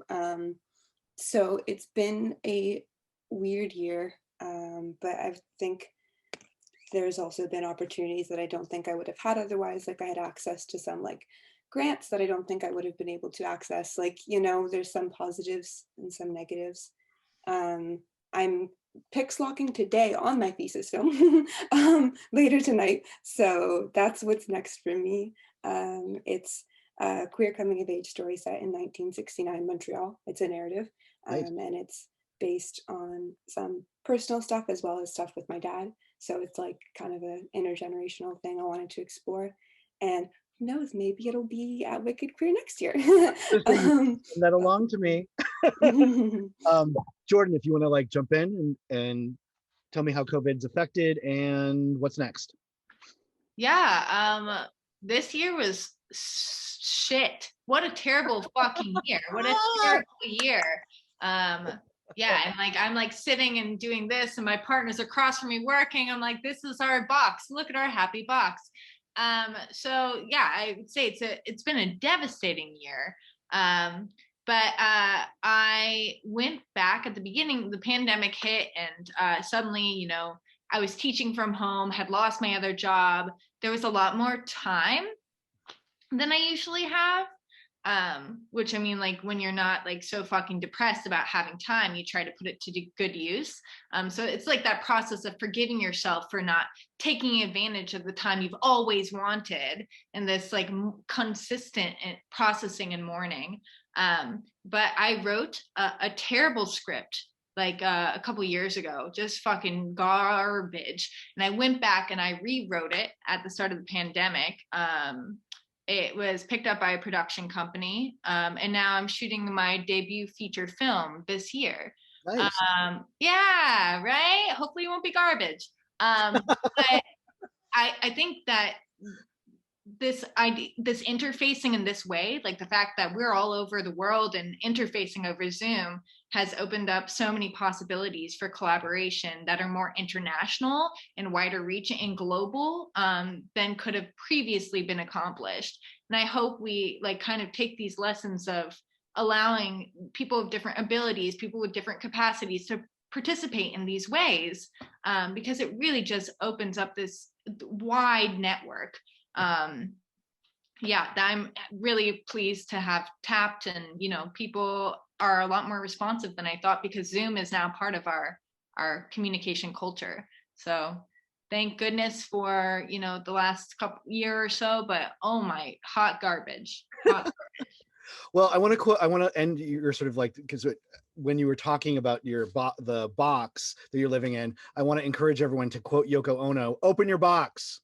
Speaker 2: So it's been a weird year, but I think there's also been opportunities that I don't think I would have had otherwise. Like I had access to some like grants that I don't think I would have been able to access. Like, there's some positives and some negatives. I'm pix locking today on my thesis film later tonight. So that's what's next for me. It's a queer coming of age story set in 1969 Montreal. It's a narrative,
Speaker 1: Nice.
Speaker 2: and it's based on some personal stuff as well as stuff with my dad. So it's like kind of an intergenerational thing I wanted to explore. And who knows, maybe it'll be at Wicked Queer next year.
Speaker 1: Send that along to me. Jordan, if you want to like jump in and tell me how COVID's affected and what's next.
Speaker 3: Yeah, this year was shit. What a terrible fucking year. What a terrible year. Yeah, and like I'm like sitting and doing this and my partner's across from me working. I'm like, this is our box. Look at our happy box. So yeah, I would say it's been a devastating year. But I went back at the beginning, the pandemic hit, and suddenly, you know, I was teaching from home, had lost my other job. There was a lot more time than I usually have. Which I mean, like when you're not like so fucking depressed about having time, you try to put it to good use. So it's like that process of forgiving yourself for not taking advantage of the time you've always wanted, and this like consistent processing and mourning. But I wrote a terrible script like a couple years ago, just fucking garbage. And I went back and I rewrote it at the start of the pandemic. It was picked up by a production company, and now I'm shooting my debut feature film this year.
Speaker 1: Nice.
Speaker 3: Yeah, right? Hopefully it won't be garbage. But I think that this idea, this interfacing in this way, like the fact that we're all over the world and interfacing over Zoom has opened up so many possibilities for collaboration that are more international and wider reach and global than could have previously been accomplished. And I hope we like kind of take these lessons of allowing people of different abilities, people with different capacities to participate in these ways, because it really just opens up this wide network. Yeah, I'm really pleased to have tapped, and you know, people are a lot more responsive than I thought because Zoom is now part of our communication culture. So thank goodness for, you know, the last couple year or so, but oh my, hot garbage.
Speaker 1: Well, I want to end your sort of like, because when you were talking about the box that you're living in, I want to encourage everyone to quote Yoko Ono, open your box.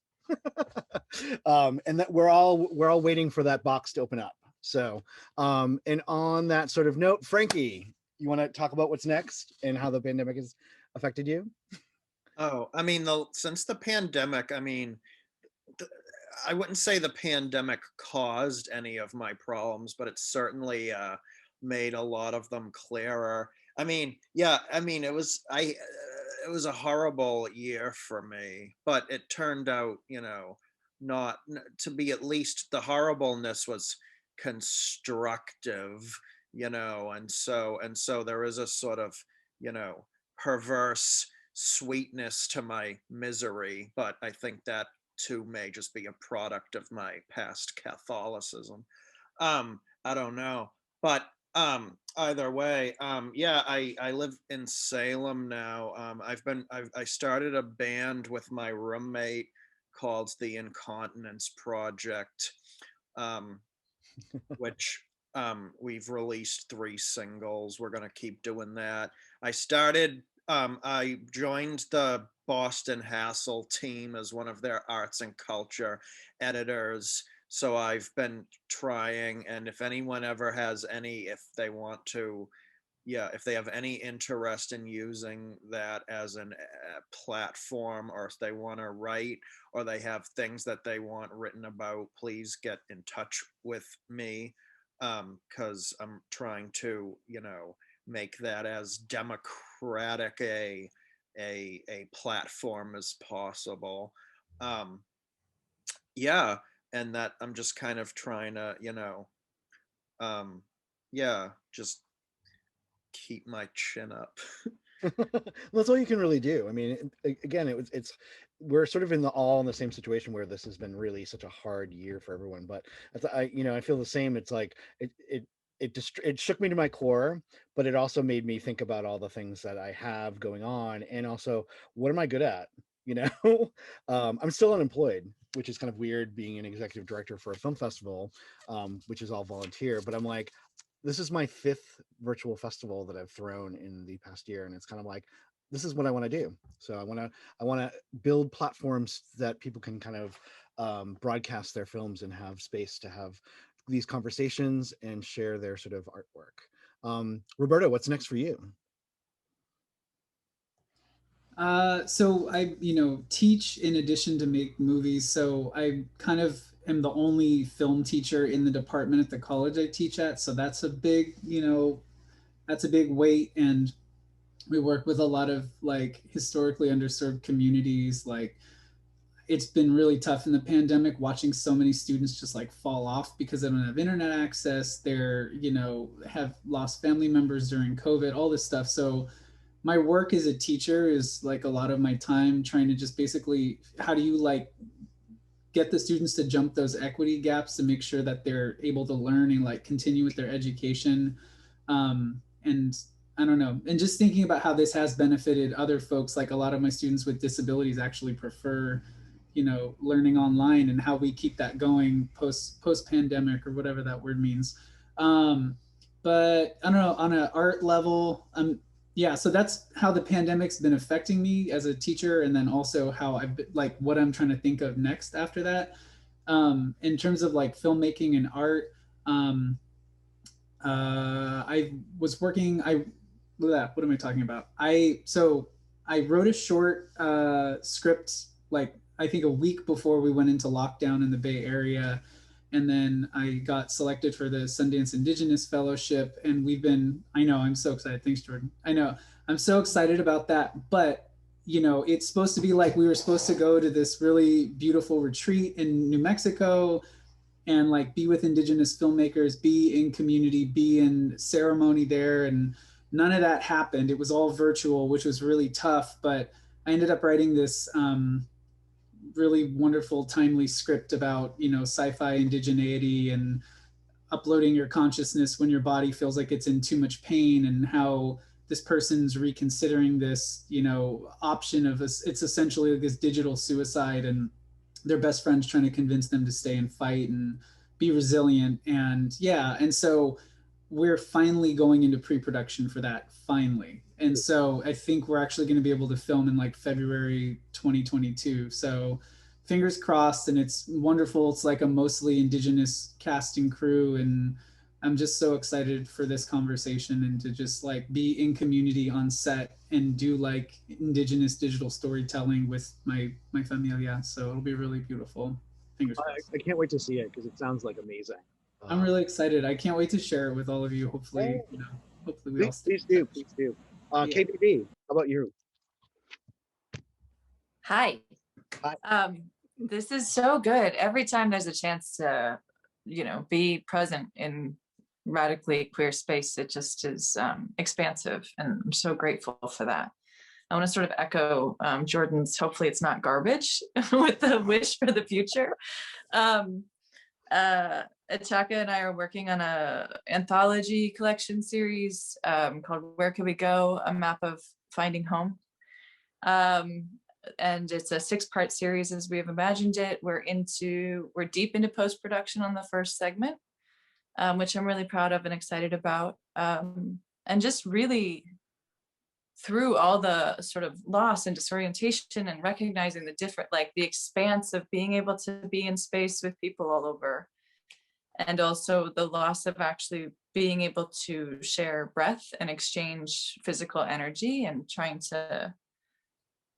Speaker 1: And that we're all waiting for that box to open up. So and on that sort of note, Frankie, you want to talk about what's next and how the pandemic has affected you?
Speaker 7: Oh, I mean, since the pandemic, I mean, I wouldn't say the pandemic caused any of my problems, but it certainly made a lot of them clearer. I mean, yeah, I mean, it was a horrible year for me, but it turned out, you know, not to be, at least the horribleness was constructive, you know, and so there is a sort of, you know, perverse sweetness to my misery, but I think that too may just be a product of my past Catholicism. I don't know, but either way, yeah, I live in Salem now. I started a band with my roommate called the Incontinence Project, which we've released 3 singles. We're gonna keep doing that. I joined the Boston Hassle team as one of their arts and culture editors. So I've been trying, and if anyone ever has any, if they want to, yeah, if they have any interest in using that as a platform, or if they want to write, or they have things that they want written about, please get in touch with me, because I'm trying to, you know, make that as democratic a platform as possible. Yeah, and that I'm just kind of trying to, you know, yeah, just keep my chin up.
Speaker 1: That's all you can really do. I mean, again, it's we're sort of all in the same situation where this has been really such a hard year for everyone. But I feel the same. It's like it shook me to my core, but it also made me think about all the things that I have going on, and also what am I good at? You know, I'm still unemployed, which is kind of weird being an executive director for a film festival, which is all volunteer. But I'm like, this is my 5th virtual festival that I've thrown in the past year, and it's kind of like, this is what I want to do. So I want to build platforms that people can kind of broadcast their films and have space to have these conversations and share their sort of artwork. Roberto, what's next for you?
Speaker 8: So I, teach in addition to make movies. So I kind of am the only film teacher in the department at the college I teach at. So that's a big, that's a big weight. And we work with a lot of like historically underserved communities. Like it's been really tough in the pandemic watching so many students just like fall off because they don't have internet access. They're, have lost family members during COVID, all this stuff. So my work as a teacher is like a lot of my time trying to just basically, how do you like get the students to jump those equity gaps to make sure that they're able to learn and like continue with their education. And I don't know, and just thinking about how this has benefited other folks, like a lot of my students with disabilities actually prefer, learning online, and how we keep that going post pandemic, or whatever that word means. But I don't know, on an art level, yeah, so that's how the pandemic's been affecting me as a teacher, and then also how I've been, like what I'm trying to think of next after that. In terms of like filmmaking and art, I was working. What am I talking about? I wrote a short script, like I think a week before we went into lockdown in the Bay Area, and then I got selected for the Sundance Indigenous Fellowship, and I know, I'm so excited. Thanks, Jordan. I know, I'm so excited about that, but it's supposed to be like we were supposed to go to this really beautiful retreat in New Mexico and like be with Indigenous filmmakers, be in community, be in ceremony there. And none of that happened. It was all virtual, which was really tough, but I ended up writing this really wonderful, timely script about, sci-fi indigeneity and uploading your consciousness when your body feels like it's in too much pain, and how this person's reconsidering this, option of this. It's essentially like this digital suicide, and their best friends trying to convince them to stay and fight and be resilient. And yeah, and so we're finally going into pre-production for that, finally. And so I think we're actually going to be able to film in like February 2022. So fingers crossed, and it's wonderful. It's like a mostly Indigenous cast and crew, and I'm just so excited for this conversation and to just like be in community on set and do like Indigenous digital storytelling with my familia. So it'll be really beautiful. Fingers crossed.
Speaker 1: I can't wait to see it because it sounds like amazing.
Speaker 8: I'm really excited. I can't wait to share it with all of you. Hopefully, hopefully we all stay.
Speaker 1: Please do. KBB, how about you?
Speaker 5: Hi.
Speaker 1: Hi.
Speaker 5: This is so good. Every time there's a chance to, be present in radically queer space, it just is expansive, and I'm so grateful for that. I want to sort of echo Jordan's, hopefully it's not garbage, with the wish for the future. Achaka and I are working on a anthology collection series called Where Could We Go? A Map of Finding Home. And it's a 6-part series as we have imagined it. We're deep into post-production on the first segment, which I'm really proud of and excited about. And just really through all the sort of loss and disorientation and recognizing the different, like the expanse of being able to be in space with people all over, and also the loss of actually being able to share breath and exchange physical energy, and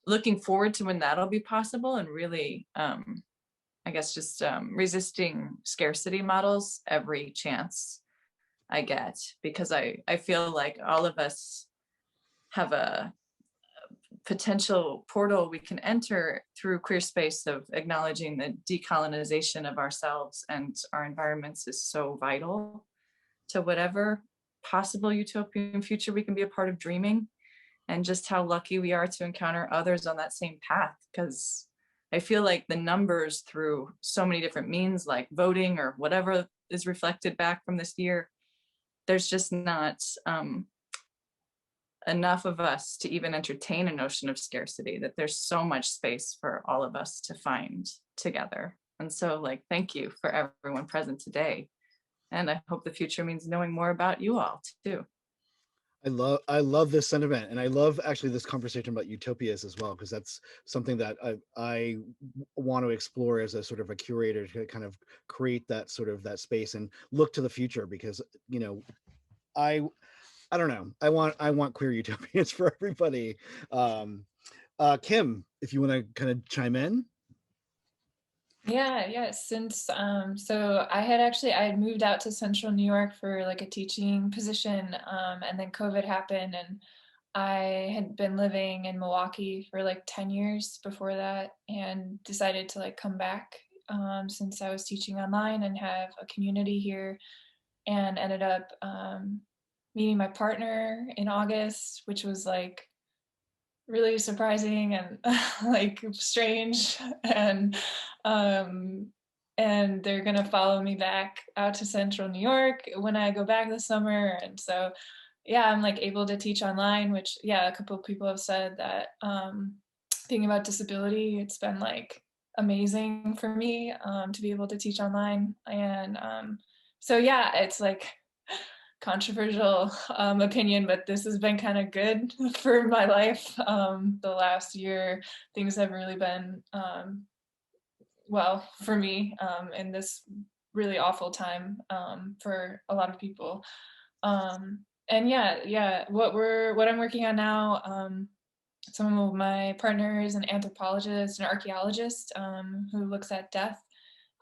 Speaker 5: looking forward to when that'll be possible, and really, I guess, just resisting scarcity models every chance I get, because I feel like all of us have a potential portal we can enter through queer space of acknowledging the decolonization of ourselves and our environments is so vital to whatever possible utopian future we can be a part of dreaming, and just how lucky we are to encounter others on that same path. Because I feel like the numbers through so many different means, like voting or whatever is reflected back from this year, there's just not enough of us to even entertain a notion of scarcity, that there's so much space for all of us to find together. And so, like, thank you for everyone present today And I hope the future means knowing more about you all too.
Speaker 1: I love this sentiment, and I love actually this conversation about utopias as well, because that's something that I want to explore as a sort of a curator, to kind of create that sort of that space and look to the future, because I I don't know, I want queer utopias for everybody. Kim, if you want to kind of chime in.
Speaker 9: Yeah. Since so I had moved out to Central New York for like a teaching position, and then COVID happened, and I had been living in Milwaukee for like 10 years before that, and decided to like come back since I was teaching online and have a community here, and ended up meeting my partner in August, which was like really surprising and like strange, um and they're gonna follow me back out to Central New York when I go back this summer. And so yeah, I'm like able to teach online, which yeah, a couple of people have said that thinking about disability, it's been like amazing for me to be able to teach online. And so yeah, it's like controversial opinion, but this has been kind of good for my life. The last year, things have really been well for me in this really awful time for a lot of people. And yeah, what I'm working on now. Some of my partners, an anthropologist, an archaeologist who looks at death.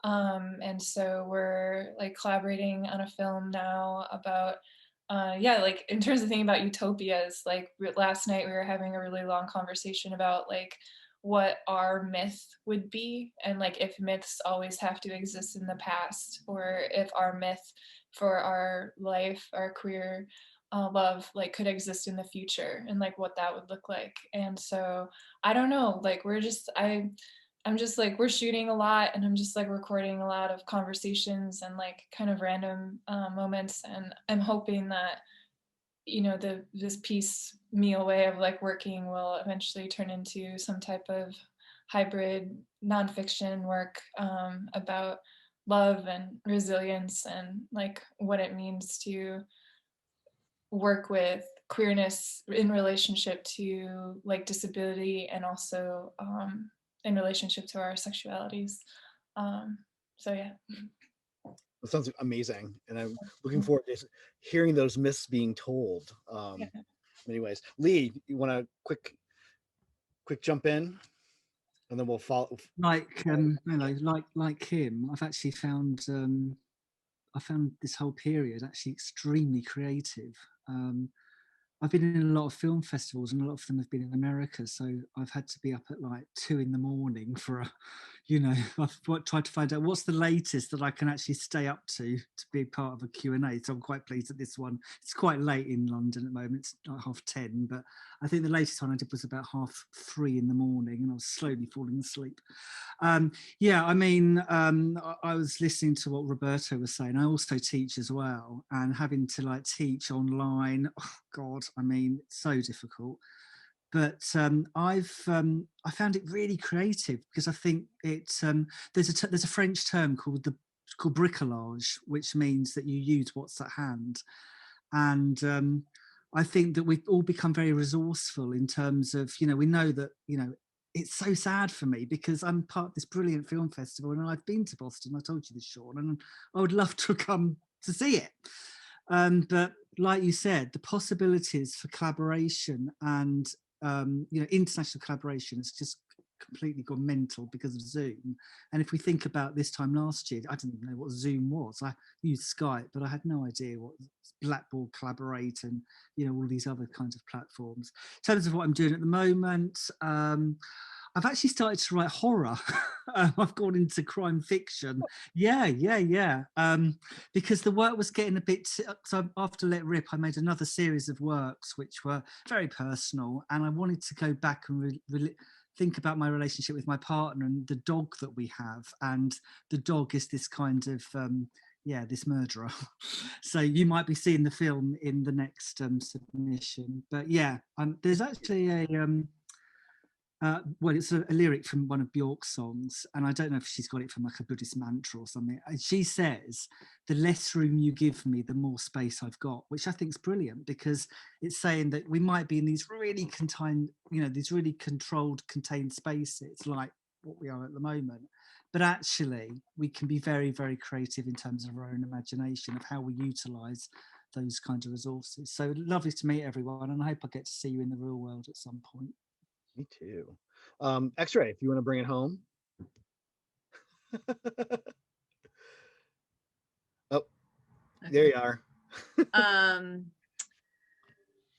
Speaker 9: And so we're like collaborating on a film now about, yeah, like in terms of thinking about utopias, like last night we were having a really long conversation about like what our myth would be, and like if myths always have to exist in the past, or if our myth for our life, our queer love, like could exist in the future, and like what that would look like. And so I don't know, like I'm just like, we're shooting a lot, and I'm just like recording a lot of conversations and like kind of random moments. And I'm hoping that, this piecemeal way of like working will eventually turn into some type of hybrid nonfiction work about love and resilience, and like what it means to work with queerness in relationship to like disability, and also in relationship to our sexualities. So yeah.
Speaker 1: It sounds amazing, and I'm looking forward to hearing those myths being told.
Speaker 9: Yeah.
Speaker 1: In many ways. Lee, you want to quick jump in, and then we'll follow.
Speaker 6: Like like him, I've actually found I found this whole period actually extremely creative. I've been in a lot of film festivals, and a lot of them have been in America, so I've had to be up at like 2 a.m. for a, I've tried to find out what's the latest that I can actually stay up to be part of a Q&A. So I'm quite pleased at this one. It's quite late in London at the moment. It's like 10:30, but I think the latest one I did was about 3:30 in the morning, and I was slowly falling asleep. Yeah, I mean, I was listening to what Roberto was saying. I also teach as well, and having to like teach online, oh God, I mean, it's so difficult. But I found it really creative, because I think it's there's a French term called bricolage, which means that you use what's at hand, and I think that we've all become very resourceful in terms of, we know that, it's so sad for me because I'm part of this brilliant film festival, and I've been to Boston. I told you this, Sean, and I would love to come to see it. But like you said, the possibilities for collaboration and international collaboration has just completely gone mental because of Zoom. And if we think about this time last year, I didn't know what Zoom was. I used Skype, but I had no idea what Blackboard Collaborate and all these other kinds of platforms. In terms of what I'm doing at the moment, I've actually started to write horror. I've gone into crime fiction. Yeah. Because the work was getting a bit. So after Let Rip, I made another series of works which were very personal, and I wanted to go back and think about my relationship with my partner and the dog that we have. And the dog is this kind of this murderer. So you might be seeing the film in the next submission. But yeah, there's actually Well, it's a lyric from one of Bjork's songs, and I don't know if she's got it from like a Buddhist mantra or something. And she says, "The less room you give me, the more space I've got," which I think is brilliant, because it's saying that we might be in these really contained, these really controlled, contained spaces like what we are at the moment. But actually, we can be very, very creative in terms of our own imagination of how we utilize those kinds of resources. So lovely to meet everyone, and I hope I get to see you in the real world at some point.
Speaker 1: Me too. X-Ray, if you want to bring it home. Oh, there you are.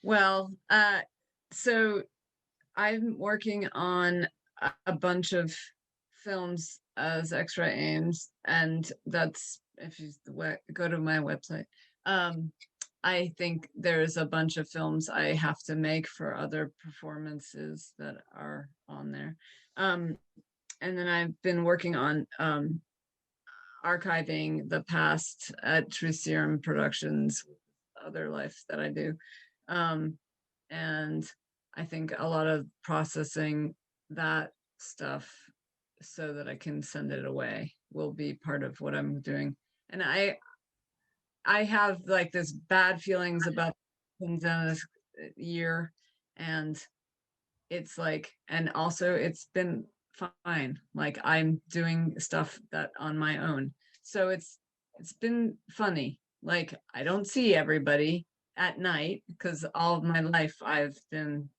Speaker 4: Well, so I'm working on a bunch of films as extra aims, and that's, if you go to my website, I think there's a bunch of films I have to make for other performances that are on there. And then I've been working on archiving the past at Truth Serum Productions, other life that I do. And I think a lot of processing that stuff so that I can send it away will be part of what I'm doing. And I have like this bad feelings about things in this year, and it's like, and also it's been fine. Like I'm doing stuff that on my own. So it's been funny. Like I don't see everybody at night because all of my life I've been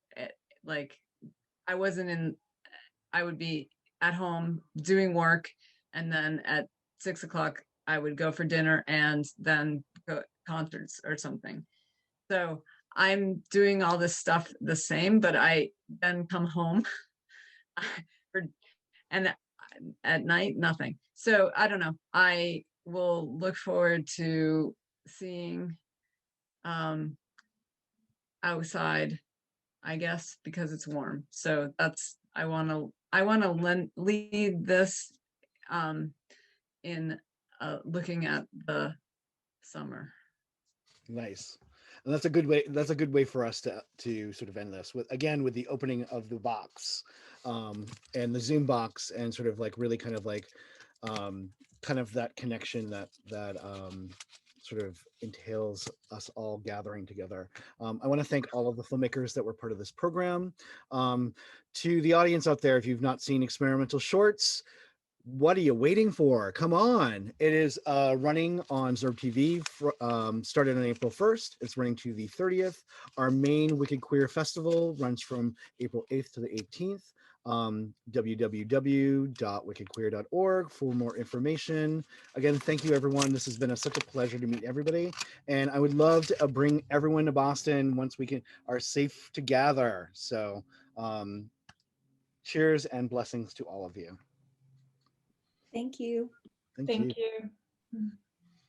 Speaker 4: like, I wasn't in, I would be at home doing work, and then at 6 o'clock I would go for dinner and then go concerts or something. So I'm doing all this stuff the same, but I then come home for, and at night, nothing. So I don't know. I will look forward to seeing outside, I guess, because it's warm. So that's, I want to lead this in looking at the summer.
Speaker 1: Nice. And that's a good way. That's a good way for us to sort of end this with, again, with the opening of the box, and the Zoom box, and sort of like really kind of like kind of that connection that sort of entails us all gathering together. I want to thank all of the filmmakers that were part of this program. To the audience out there, if you've not seen Experimental Shorts, what are you waiting for? Come on. It is running on Zerb TV, started on April 1st. It's running to the 30th. Our main Wicked Queer Festival runs from April 8th to the 18th. www.wickedqueer.org for more information. Again, thank you, everyone. This has been such a pleasure to meet everybody. And I would love to bring everyone to Boston once we are safe to gather. So cheers and blessings to all of you.
Speaker 2: Thank you.
Speaker 9: Thank you.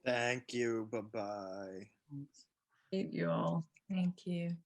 Speaker 7: Thank you. Bye-bye.
Speaker 4: Meet you all.
Speaker 5: Thank you.